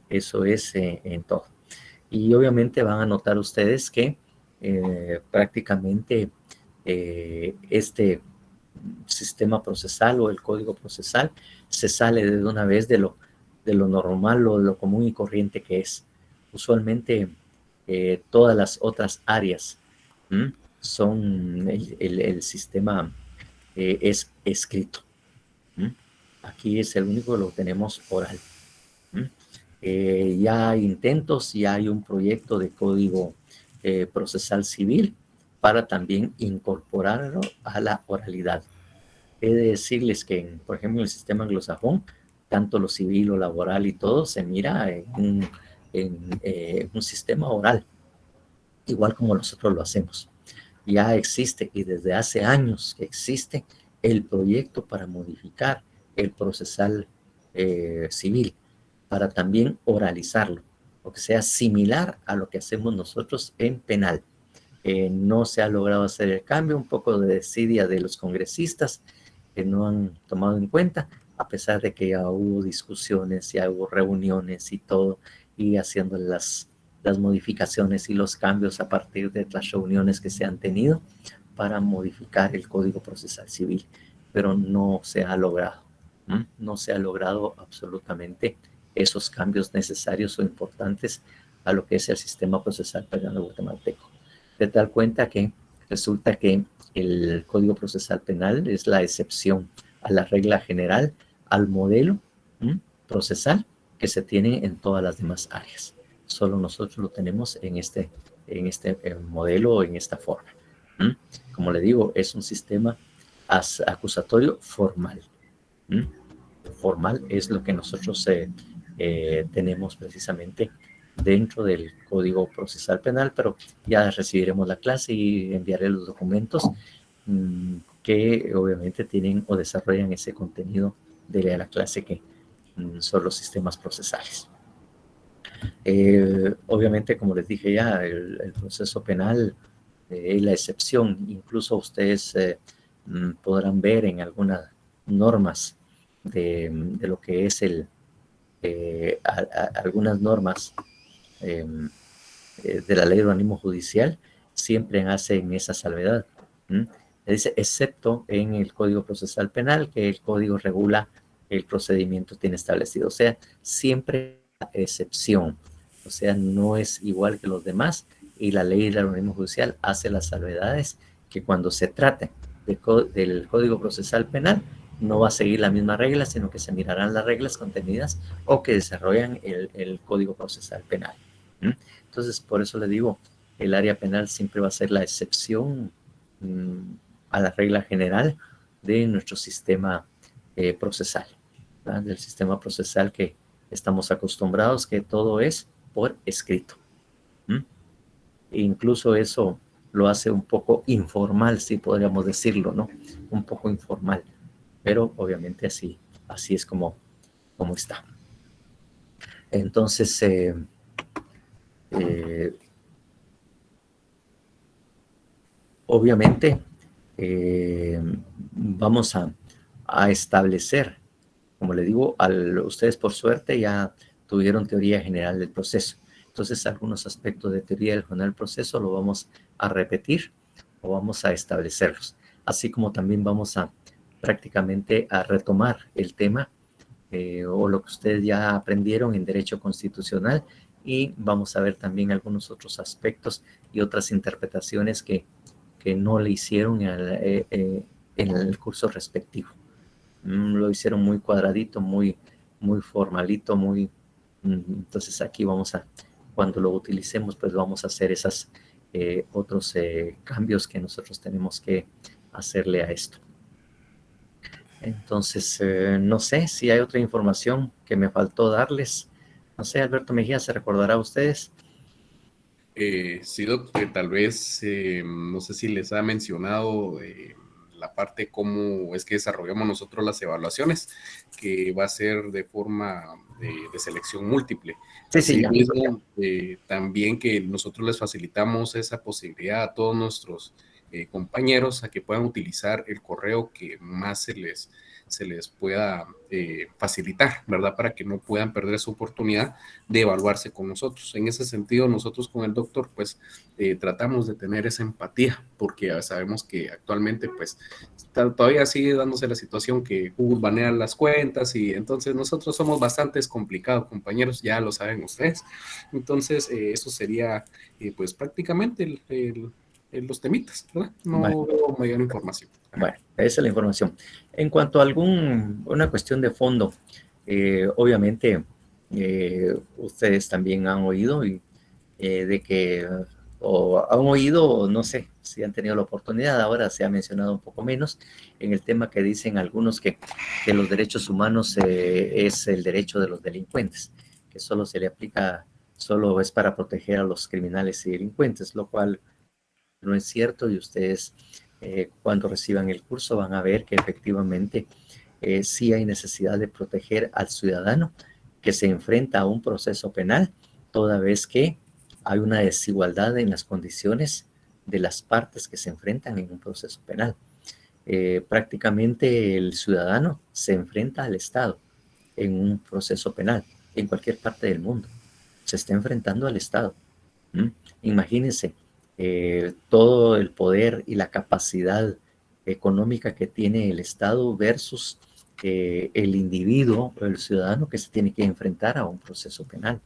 eso es en todo. Y obviamente van a notar ustedes que prácticamente este sistema procesal o el código procesal se sale de una vez de lo normal o de lo común y corriente que es. Usualmente, todas las otras áreas son el sistema es escrito. Aquí es el único que lo tenemos oral. Ya hay intentos, ya hay un proyecto de código procesal civil para también incorporarlo a la oralidad. he de decirles que, por ejemplo, en el sistema anglosajón, tanto lo civil, lo laboral y todo se mira en un sistema oral, igual como nosotros lo hacemos. Ya existe, y desde hace años que existe, el proyecto para modificar el procesal civil, para también oralizarlo, o que sea similar a lo que hacemos nosotros en penal. No se ha logrado hacer el cambio, un poco de desidia de los congresistas que no han tomado en cuenta, a pesar de que ya hubo discusiones, ya hubo reuniones y todo, y haciendo las modificaciones y los cambios a partir de las reuniones que se han tenido para modificar el Código Procesal Civil, pero no se ha logrado. No se ha logrado absolutamente esos cambios necesarios o importantes a lo que es el sistema procesal penal guatemalteco. De tal cuenta que resulta que el Código Procesal Penal es la excepción a la regla general, al modelo procesal que se tiene en todas las demás áreas. Solo nosotros lo tenemos en este modelo, en esta forma. Como le digo, es un sistema acusatorio formal. Formal es lo que nosotros tenemos precisamente dentro del Código Procesal Penal, pero ya recibiremos la clase y enviaré los documentos que obviamente tienen o desarrollan ese contenido de la clase que son los sistemas procesales. Obviamente, como les dije ya, el proceso penal es la excepción. Incluso ustedes podrán ver en algunas normas de lo que es algunas normas de la ley de organismo judicial, siempre hacen esa salvedad. Dice, excepto en el Código Procesal Penal, que el código regula el procedimiento tiene establecido. O sea, siempre excepción. O sea, no es igual que los demás, y la ley del organismo judicial hace las salvedades que cuando se trate del Código Procesal Penal no va a seguir la misma regla, sino que se mirarán las reglas contenidas o que desarrollan el Código Procesal Penal. Entonces, por eso le digo, el área penal siempre va a ser la excepción a la regla general de nuestro sistema procesal, ¿verdad? Del sistema procesal que estamos acostumbrados, que todo es por escrito. Incluso eso lo hace un poco informal, si podríamos decirlo, ¿no? Un poco informal, pero obviamente así es como está. Entonces, obviamente, vamos a establecer, como le digo, ustedes por suerte ya tuvieron teoría general del proceso. Entonces, algunos aspectos de teoría general del proceso lo vamos a repetir o vamos a establecerlos. Así como también vamos prácticamente a retomar el tema o lo que ustedes ya aprendieron en Derecho Constitucional, y vamos a ver también algunos otros aspectos y otras interpretaciones que no le hicieron en el curso respectivo. Lo hicieron muy cuadradito, muy formalito, entonces aquí cuando lo utilicemos, pues vamos a hacer esos otros cambios que nosotros tenemos que hacerle a esto. Entonces, no sé si hay otra información que me faltó darles. No sé, Alberto Mejía, ¿se recordará a ustedes? Sí, doctor, tal vez, no sé si les ha mencionado la parte cómo es que desarrollamos nosotros las evaluaciones, que va a ser de forma de selección múltiple. Sí, ya. Mismo, también que nosotros les facilitamos esa posibilidad a todos nuestros compañeros a que puedan utilizar el correo que más se les pueda facilitar, ¿verdad? Para que no puedan perder esa oportunidad de evaluarse con nosotros. En ese sentido, nosotros con el doctor, pues, tratamos de tener esa empatía, porque sabemos que actualmente, pues, todavía sigue dándose la situación que Google banea las cuentas, y entonces nosotros somos bastante complicados, compañeros, ya lo saben ustedes. Entonces, eso sería, pues, prácticamente los temitas, ¿verdad? No veo mayor información. Bueno, esa es la información. En cuanto a una cuestión de fondo, obviamente ustedes también han oído de que, o han oído, no sé, si han tenido la oportunidad, ahora se ha mencionado un poco menos, en el tema que dicen algunos que los derechos humanos es el derecho de los delincuentes, que solo se le aplica, solo es para proteger a los criminales y delincuentes, lo cual no es cierto, y ustedes cuando reciban el curso van a ver que efectivamente sí hay necesidad de proteger al ciudadano que se enfrenta a un proceso penal, toda vez que hay una desigualdad en las condiciones de las partes que se enfrentan en un proceso penal. Prácticamente el ciudadano se enfrenta al Estado en un proceso penal, en cualquier parte del mundo. Se está enfrentando al Estado. Imagínense todo el poder y la capacidad económica que tiene el Estado versus el individuo o el ciudadano que se tiene que enfrentar a un proceso penal.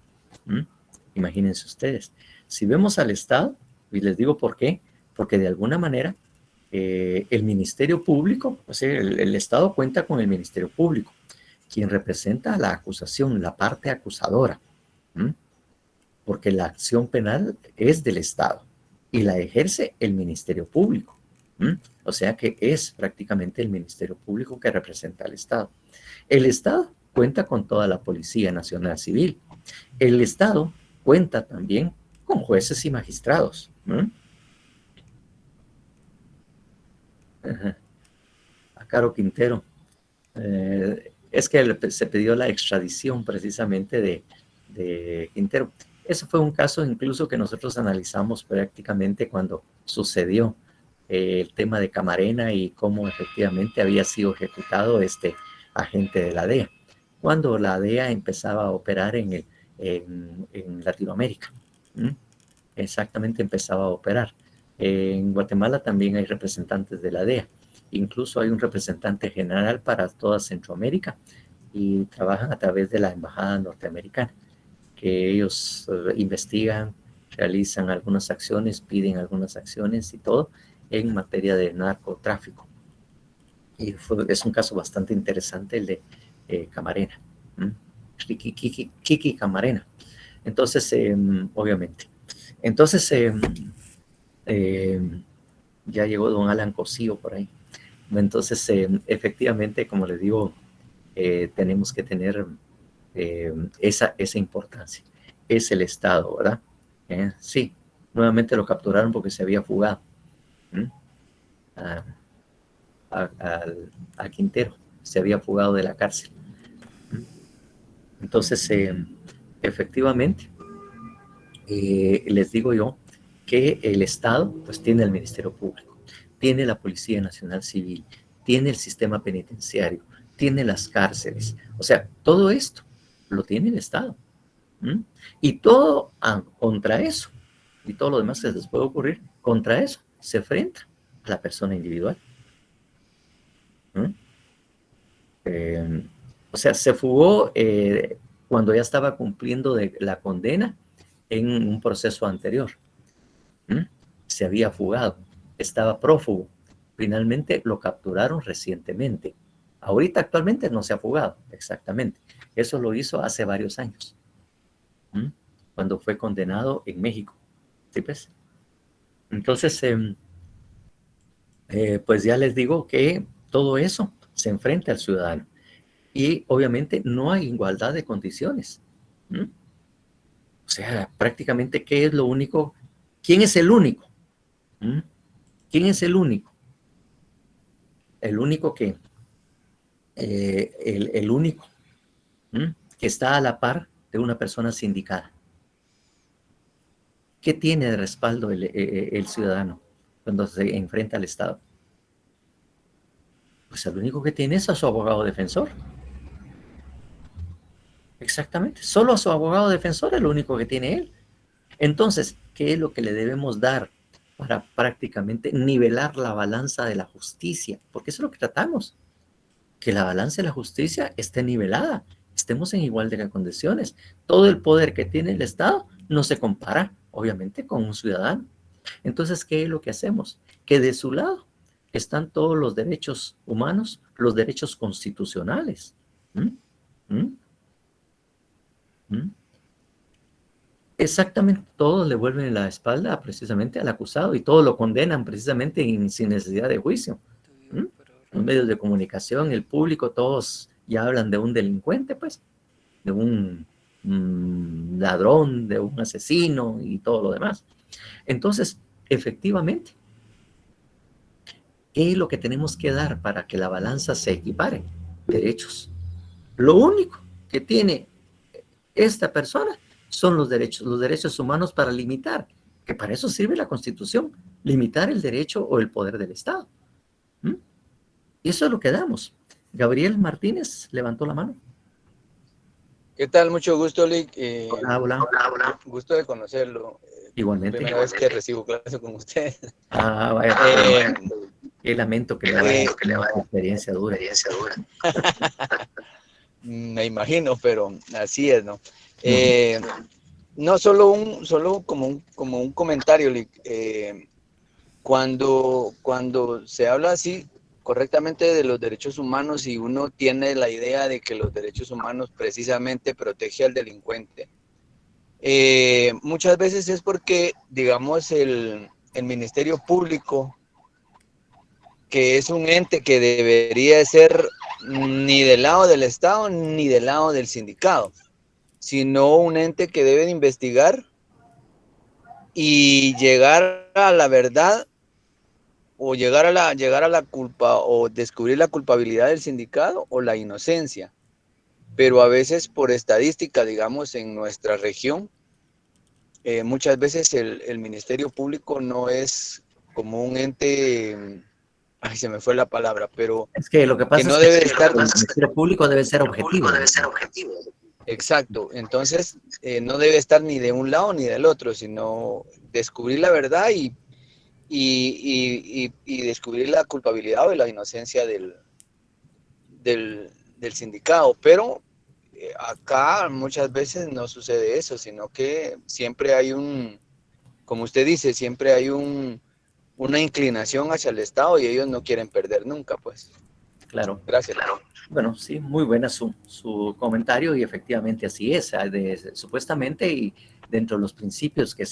Imagínense ustedes. Si vemos al Estado, y les digo por qué, porque de alguna manera el Ministerio Público, o sea, el Estado cuenta con el Ministerio Público, quien representa la acusación, la parte acusadora, porque la acción penal es del Estado y la ejerce el Ministerio Público. O sea que es prácticamente el Ministerio Público que representa al Estado. El Estado cuenta con toda la Policía Nacional Civil. El Estado cuenta también con jueces y magistrados. A Caro Quintero. Es que se pidió la extradición precisamente de Quintero. Ese fue un caso incluso que nosotros analizamos prácticamente cuando sucedió el tema de Camarena y cómo efectivamente había sido ejecutado este agente de la DEA, cuando la DEA empezaba a operar en Latinoamérica. Exactamente, empezaba a operar. En Guatemala también hay representantes de la DEA. Incluso hay un representante general para toda Centroamérica y trabajan a través de la embajada norteamericana, que ellos investigan, realizan algunas acciones, piden algunas acciones y todo en materia de narcotráfico. Y es un caso bastante interesante el de Camarena, Kiki Camarena. Entonces, obviamente. Entonces, ya llegó don Alan Cosío por ahí. Entonces, efectivamente, como les digo, tenemos que tener esa importancia. Es el Estado, ¿verdad? Sí, nuevamente lo capturaron porque se había fugado a Quintero, se había fugado de la cárcel. Entonces, efectivamente, les digo yo que el Estado pues tiene el Ministerio Público, tiene la Policía Nacional Civil, tiene el sistema penitenciario, tiene las cárceles, o sea, todo esto lo tiene el Estado. Y todo contra eso, y todo lo demás que les puede ocurrir, contra eso se enfrenta a la persona individual. O sea, se fugó cuando ya estaba cumpliendo la condena en un proceso anterior. Se había fugado, estaba prófugo. Finalmente lo capturaron recientemente. Ahorita actualmente no se ha fugado, exactamente. Eso lo hizo hace varios años, cuando fue condenado en México. ¿Sí pues? Entonces, pues ya les digo que todo eso se enfrenta al ciudadano. Y obviamente no hay igualdad de condiciones. O sea, prácticamente, ¿qué es lo único? ¿Quién es el único? ¿Quién es el único? El único que, el único que está a la par de una persona sindicada. ¿Qué tiene de respaldo el ciudadano cuando se enfrenta al Estado? Pues el único que tiene es a su abogado defensor. Exactamente, solo a su abogado defensor es lo único que tiene él. Entonces, ¿qué es lo que le debemos dar para prácticamente nivelar la balanza de la justicia? Porque eso es lo que tratamos, que la balanza de la justicia esté nivelada, estemos en igual de condiciones. Todo el poder que tiene el Estado no se compara, obviamente, con un ciudadano. Entonces, ¿qué es lo que hacemos? Que de su lado están todos los derechos humanos, los derechos constitucionales. Exactamente, todos le vuelven la espalda precisamente al acusado y todos lo condenan precisamente sin necesidad de juicio. ¿Mm? Los medios de comunicación, el público, todos ya hablan de un delincuente, pues, de un ladrón, de un asesino y todo lo demás. Entonces, efectivamente, ¿qué es lo que tenemos que dar para que la balanza se equipare? Derechos. Lo único que tiene esta persona son los derechos humanos para limitar, que para eso sirve la Constitución, limitar el derecho o el poder del Estado. ¿Mm? Y eso es lo que damos. Gabriel Martínez levantó la mano. ¿Qué tal? Mucho gusto, Lick. Hola. Gusto de conocerlo. Igualmente. Primera vez que recibo clase con usted. Vaya. Qué lamento que le vaya una experiencia dura. Me imagino, pero así es, ¿no? No, solo como un comentario, Lick. Cuando se habla así correctamente de los derechos humanos y uno tiene la idea de que los derechos humanos precisamente protege al delincuente, muchas veces es porque, digamos, el Ministerio Público, que es un ente que debería ser ni del lado del Estado ni del lado del sindicato, sino un ente que debe de investigar y llegar a la verdad o llegar a la culpa o descubrir la culpabilidad del sindicato o la inocencia. Pero a veces por estadística, digamos, en nuestra región, muchas veces el Ministerio Público no es como un ente, ay, se me fue la palabra, pero es que lo que pasa que no es que debe estar... el Ministerio Público debe ser objetivo. Exacto, entonces no debe estar ni de un lado ni del otro, sino descubrir la verdad y descubrir la culpabilidad o la inocencia del sindicato. Pero acá muchas veces no sucede eso, sino que siempre hay como usted dice, siempre hay una inclinación hacia el Estado y ellos no quieren perder nunca, pues. Claro. Gracias. Claro. Bueno, sí, muy buena su comentario y efectivamente así es. Supuestamente y dentro de los principios que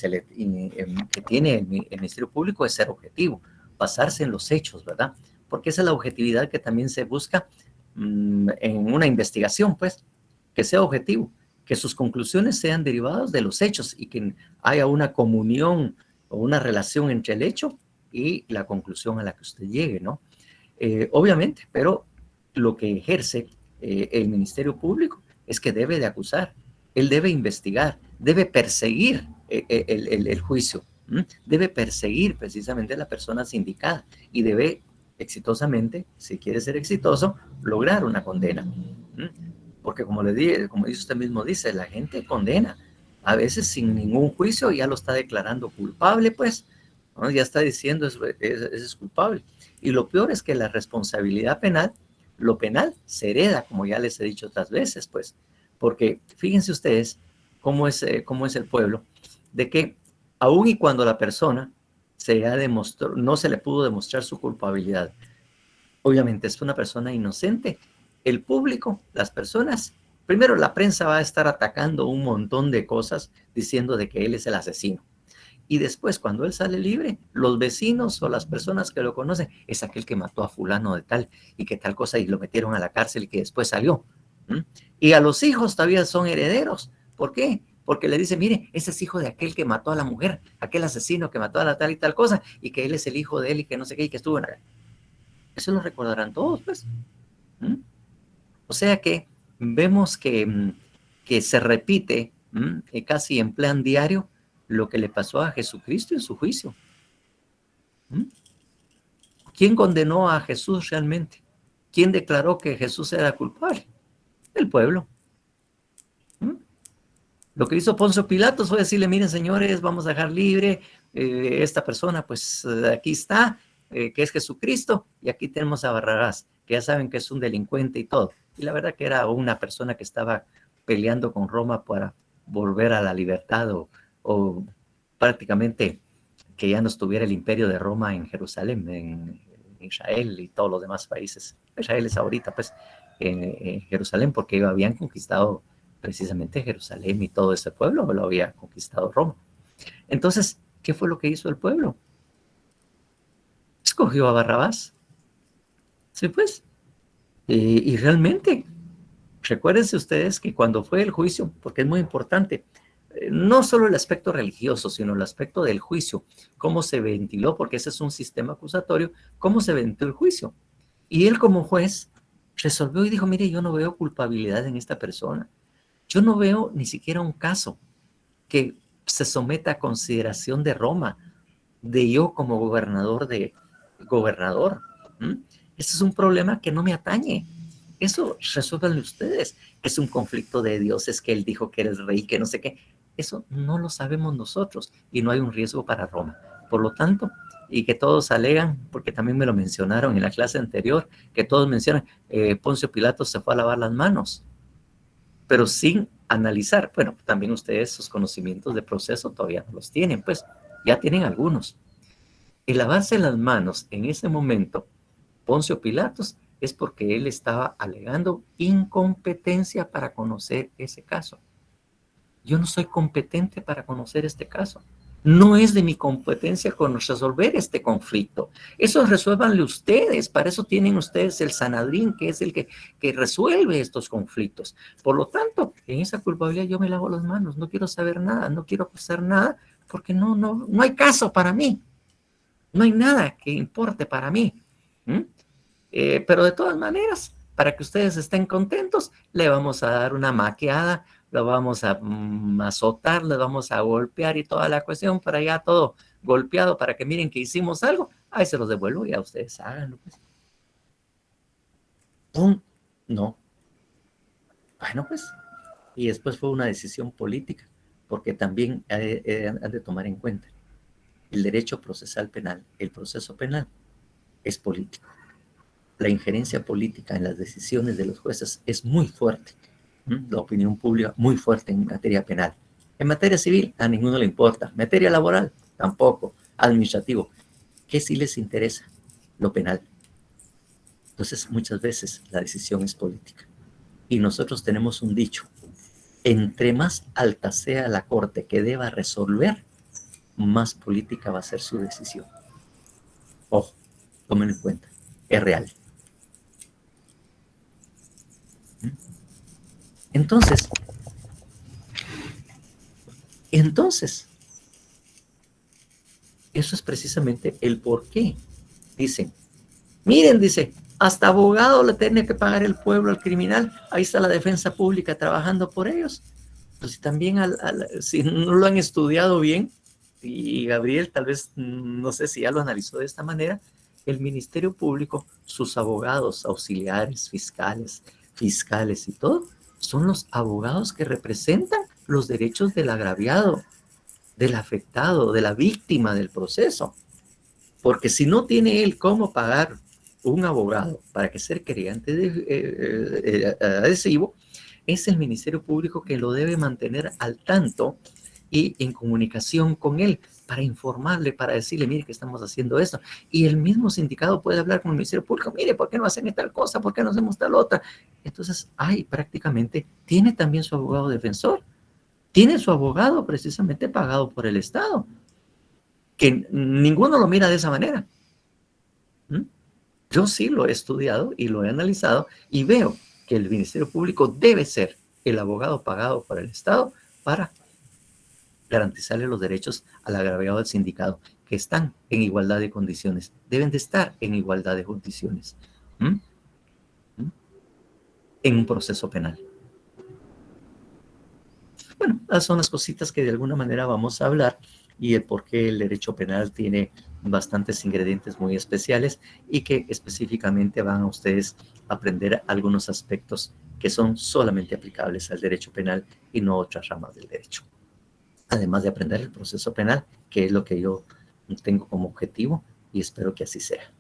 tiene el Ministerio Público es ser objetivo, basarse en los hechos, ¿verdad? Porque esa es la objetividad que también se busca en una investigación, pues, que sea objetivo, que sus conclusiones sean derivadas de los hechos y que haya una comunión o una relación entre el hecho y la conclusión a la que usted llegue, ¿no? Obviamente, pero lo que ejerce el Ministerio Público es que debe de acusar, él debe investigar, debe perseguir el juicio, debe perseguir precisamente a la persona sindicada y debe exitosamente, si quiere ser exitoso, lograr una condena. Porque como dice usted mismo dice, la gente condena, a veces sin ningún juicio ya lo está declarando culpable, pues, ¿no? Ya está diciendo es culpable. Y lo peor es que la responsabilidad penal, lo penal se hereda, como ya les he dicho otras veces, pues, porque fíjense ustedes cómo es el pueblo, de que aun y cuando la persona no se le pudo demostrar su culpabilidad, obviamente es una persona inocente, el público, las personas, primero la prensa va a estar atacando un montón de cosas diciendo de que él es el asesino. Y después, cuando él sale libre, los vecinos o las personas que lo conocen, es aquel que mató a fulano de tal y que tal cosa y lo metieron a la cárcel y que después salió. Y a los hijos todavía son herederos. ¿Por qué? Porque le dicen, mire, ese es hijo de aquel que mató a la mujer, aquel asesino que mató a la tal y tal cosa, y que él es el hijo de él y que no sé qué, y que estuvo en la... Eso lo recordarán todos, pues. O sea que vemos que se repite casi en plan diario lo que le pasó a Jesucristo en su juicio. ¿Quién condenó a Jesús realmente? ¿Quién declaró que Jesús era culpable? El pueblo. Lo que hizo Poncio Pilatos fue decirle, miren señores, vamos a dejar libre esta persona, pues aquí está, que es Jesucristo, y aquí tenemos a Barrabás, que ya saben que es un delincuente y todo. Y la verdad que era una persona que estaba peleando con Roma para volver a la libertad o prácticamente que ya no estuviera el imperio de Roma en Jerusalén, en Israel y todos los demás países. Israel es ahorita, pues, en Jerusalén, porque habían conquistado precisamente Jerusalén y todo ese pueblo lo había conquistado Roma. Entonces, ¿qué fue lo que hizo el pueblo? Escogió a Barrabás. Sí, pues. Y realmente, recuérdense ustedes que cuando fue el juicio, porque es muy importante, no solo el aspecto religioso, sino el aspecto del juicio, cómo se ventiló, porque ese es un sistema acusatorio, cómo se ventiló el juicio. Y él como juez resolvió y dijo, mire, yo no veo culpabilidad en esta persona. Yo no veo ni siquiera un caso que se someta a consideración de Roma, de yo como gobernador. Ese es un problema que no me atañe. Eso resuélvanlo ustedes, que es un conflicto de dioses, que él dijo que era el rey, que no sé qué. Eso no lo sabemos nosotros y no hay un riesgo para Roma. Por lo tanto, y que todos alegan, porque también me lo mencionaron en la clase anterior, que todos mencionan, Poncio Pilato se fue a lavar las manos, pero sin analizar. Bueno, también ustedes sus conocimientos de proceso todavía no los tienen, pues ya tienen algunos. El lavarse las manos en ese momento, Poncio Pilatos, es porque él estaba alegando incompetencia para conocer ese caso. Yo no soy competente para conocer este caso. No es de mi competencia con resolver este conflicto. Eso resuélvanle ustedes. Para eso tienen ustedes el Sanedrín, que es el que resuelve estos conflictos. Por lo tanto, en esa culpabilidad yo me lavo las manos. No quiero saber nada, no quiero acusar nada, porque no hay caso para mí. No hay nada que importe para mí. Pero de todas maneras, para que ustedes estén contentos, le vamos a dar una maqueada, lo vamos a azotar, le vamos a golpear y toda la cuestión para ya todo golpeado, para que miren que hicimos algo. Ahí se los devuelvo y a ustedes háganlo. Pues. ¡Pum! No. Bueno, pues. Y después fue una decisión política, porque también han de tomar en cuenta el derecho procesal penal, el proceso penal es político. La injerencia política en las decisiones de los jueces es muy fuerte. La opinión pública muy fuerte en materia penal. En materia civil a ninguno le importa. Materia laboral tampoco. Administrativo. ¿Qué sí les interesa? Lo penal. Entonces muchas veces la decisión es política. Y nosotros tenemos un dicho. Entre más alta sea la corte que deba resolver, más política va a ser su decisión. Ojo, tomen en cuenta. Es real. Entonces, eso es precisamente el por qué. Dicen, miren, dice, hasta abogado le tiene que pagar el pueblo al criminal. Ahí está la defensa pública trabajando por ellos. Pues también, si no lo han estudiado bien, y Gabriel tal vez, no sé si ya lo analizó de esta manera, el Ministerio Público, sus abogados, auxiliares, fiscales y todo, son los abogados que representan los derechos del agraviado, del afectado, de la víctima del proceso. Porque si no tiene él cómo pagar un abogado para que sea querellante adhesivo, es el Ministerio Público que lo debe mantener al tanto y en comunicación con él para informarle, para decirle, mire que estamos haciendo esto. Y el mismo sindicato puede hablar con el Ministerio Público, mire, ¿por qué no hacen tal cosa? ¿Por qué no hacemos tal otra? Entonces, prácticamente, tiene también su abogado defensor, tiene su abogado precisamente pagado por el Estado, que ninguno lo mira de esa manera. Yo sí lo he estudiado y lo he analizado y veo que el Ministerio Público debe ser el abogado pagado por el Estado para garantizarle los derechos al agraviado del sindicato, que están en igualdad de condiciones, deben de estar en igualdad de condiciones en un proceso penal. Bueno, esas son las cositas que de alguna manera vamos a hablar y el por qué el derecho penal tiene bastantes ingredientes muy especiales y que específicamente van a ustedes a aprender algunos aspectos que son solamente aplicables al derecho penal y no otras ramas del derecho. Además de aprender el proceso penal, que es lo que yo tengo como objetivo y espero que así sea.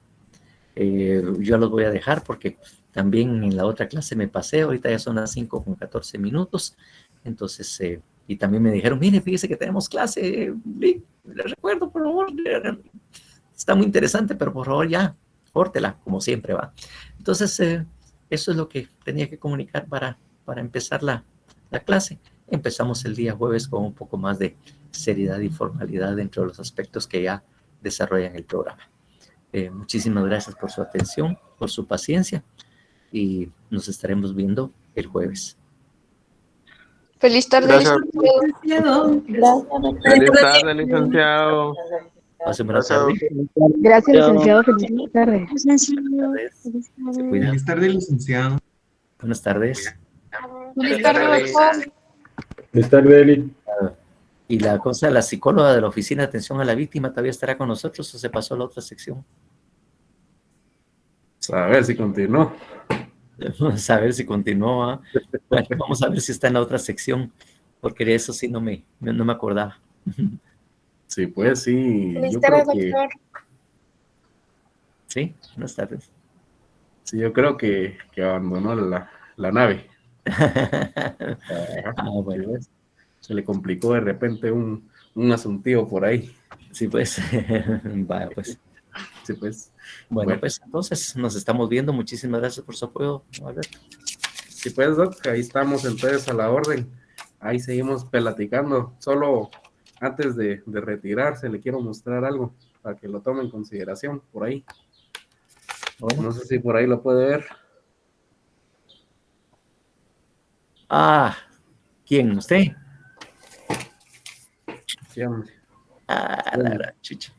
Yo los voy a dejar porque también en la otra clase me pasé, ahorita ya son las 5:14 minutos, entonces, y también me dijeron, mire, fíjese que tenemos clase, les recuerdo, por favor, está muy interesante, pero por favor ya, córtela, como siempre va. Entonces, eso es lo que tenía que comunicar para empezar la la clase. Empezamos el día jueves con un poco más de seriedad y formalidad dentro de los aspectos que ya desarrollan el programa. Muchísimas gracias por su atención, por su paciencia y nos estaremos viendo el jueves. Feliz tarde, Gracias. licenciado. Feliz tarde, licenciado. Pase buena tarde. Gracias, licenciado. Feliz tarde. Se cuida. Feliz tarde, licenciado. Buenas tardes. Feliz tarde, doctor. Feliz tarde, Eli. Y la cosa, la psicóloga de la Oficina de Atención a la Víctima todavía estará con nosotros o se pasó a la otra sección. A ver si continúo. Vamos a ver si continúa. Bueno, vamos a ver si está en la otra sección, porque de eso sí no me acordaba. Sí, pues sí. Feliz Yo tarde, creo que, doctor. Sí, buenas tardes. sí, yo creo que abandonó la nave. Bueno, pues, Se le complicó de repente un asuntivo por ahí. sí, pues, vaya, pues. Sí, pues. Bueno, pues entonces nos estamos viendo. Muchísimas gracias por su apoyo, Alberto. Sí, pues, Doc, ahí estamos entonces a la orden. Ahí seguimos platicando. Solo antes de retirarse, le quiero mostrar algo para que lo tome en consideración por ahí. Bueno. No sé si por ahí lo puede ver. ¿Quién? ¿Usted? Sí, hombre. La gran chicha.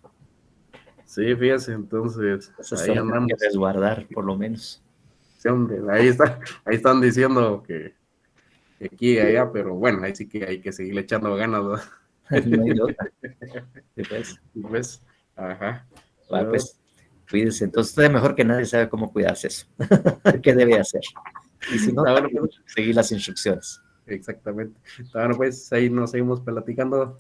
Sí, fíjese, entonces Entonces, ahí hay andamos. que resguardar, por lo menos. Sí, hombre, ahí están diciendo que aquí y allá, pero bueno, ahí sí que hay que seguirle echando ganas, ¿no? No hay de otra. Sí, pues. Sí, pues, ajá. Va, pues, cuídese. Entonces, usted mejor que nadie sabe cómo cuidarse eso. ¿Qué debe hacer? Y si no, Bueno, también seguir las instrucciones. exactamente. Bueno, pues ahí nos seguimos platicando.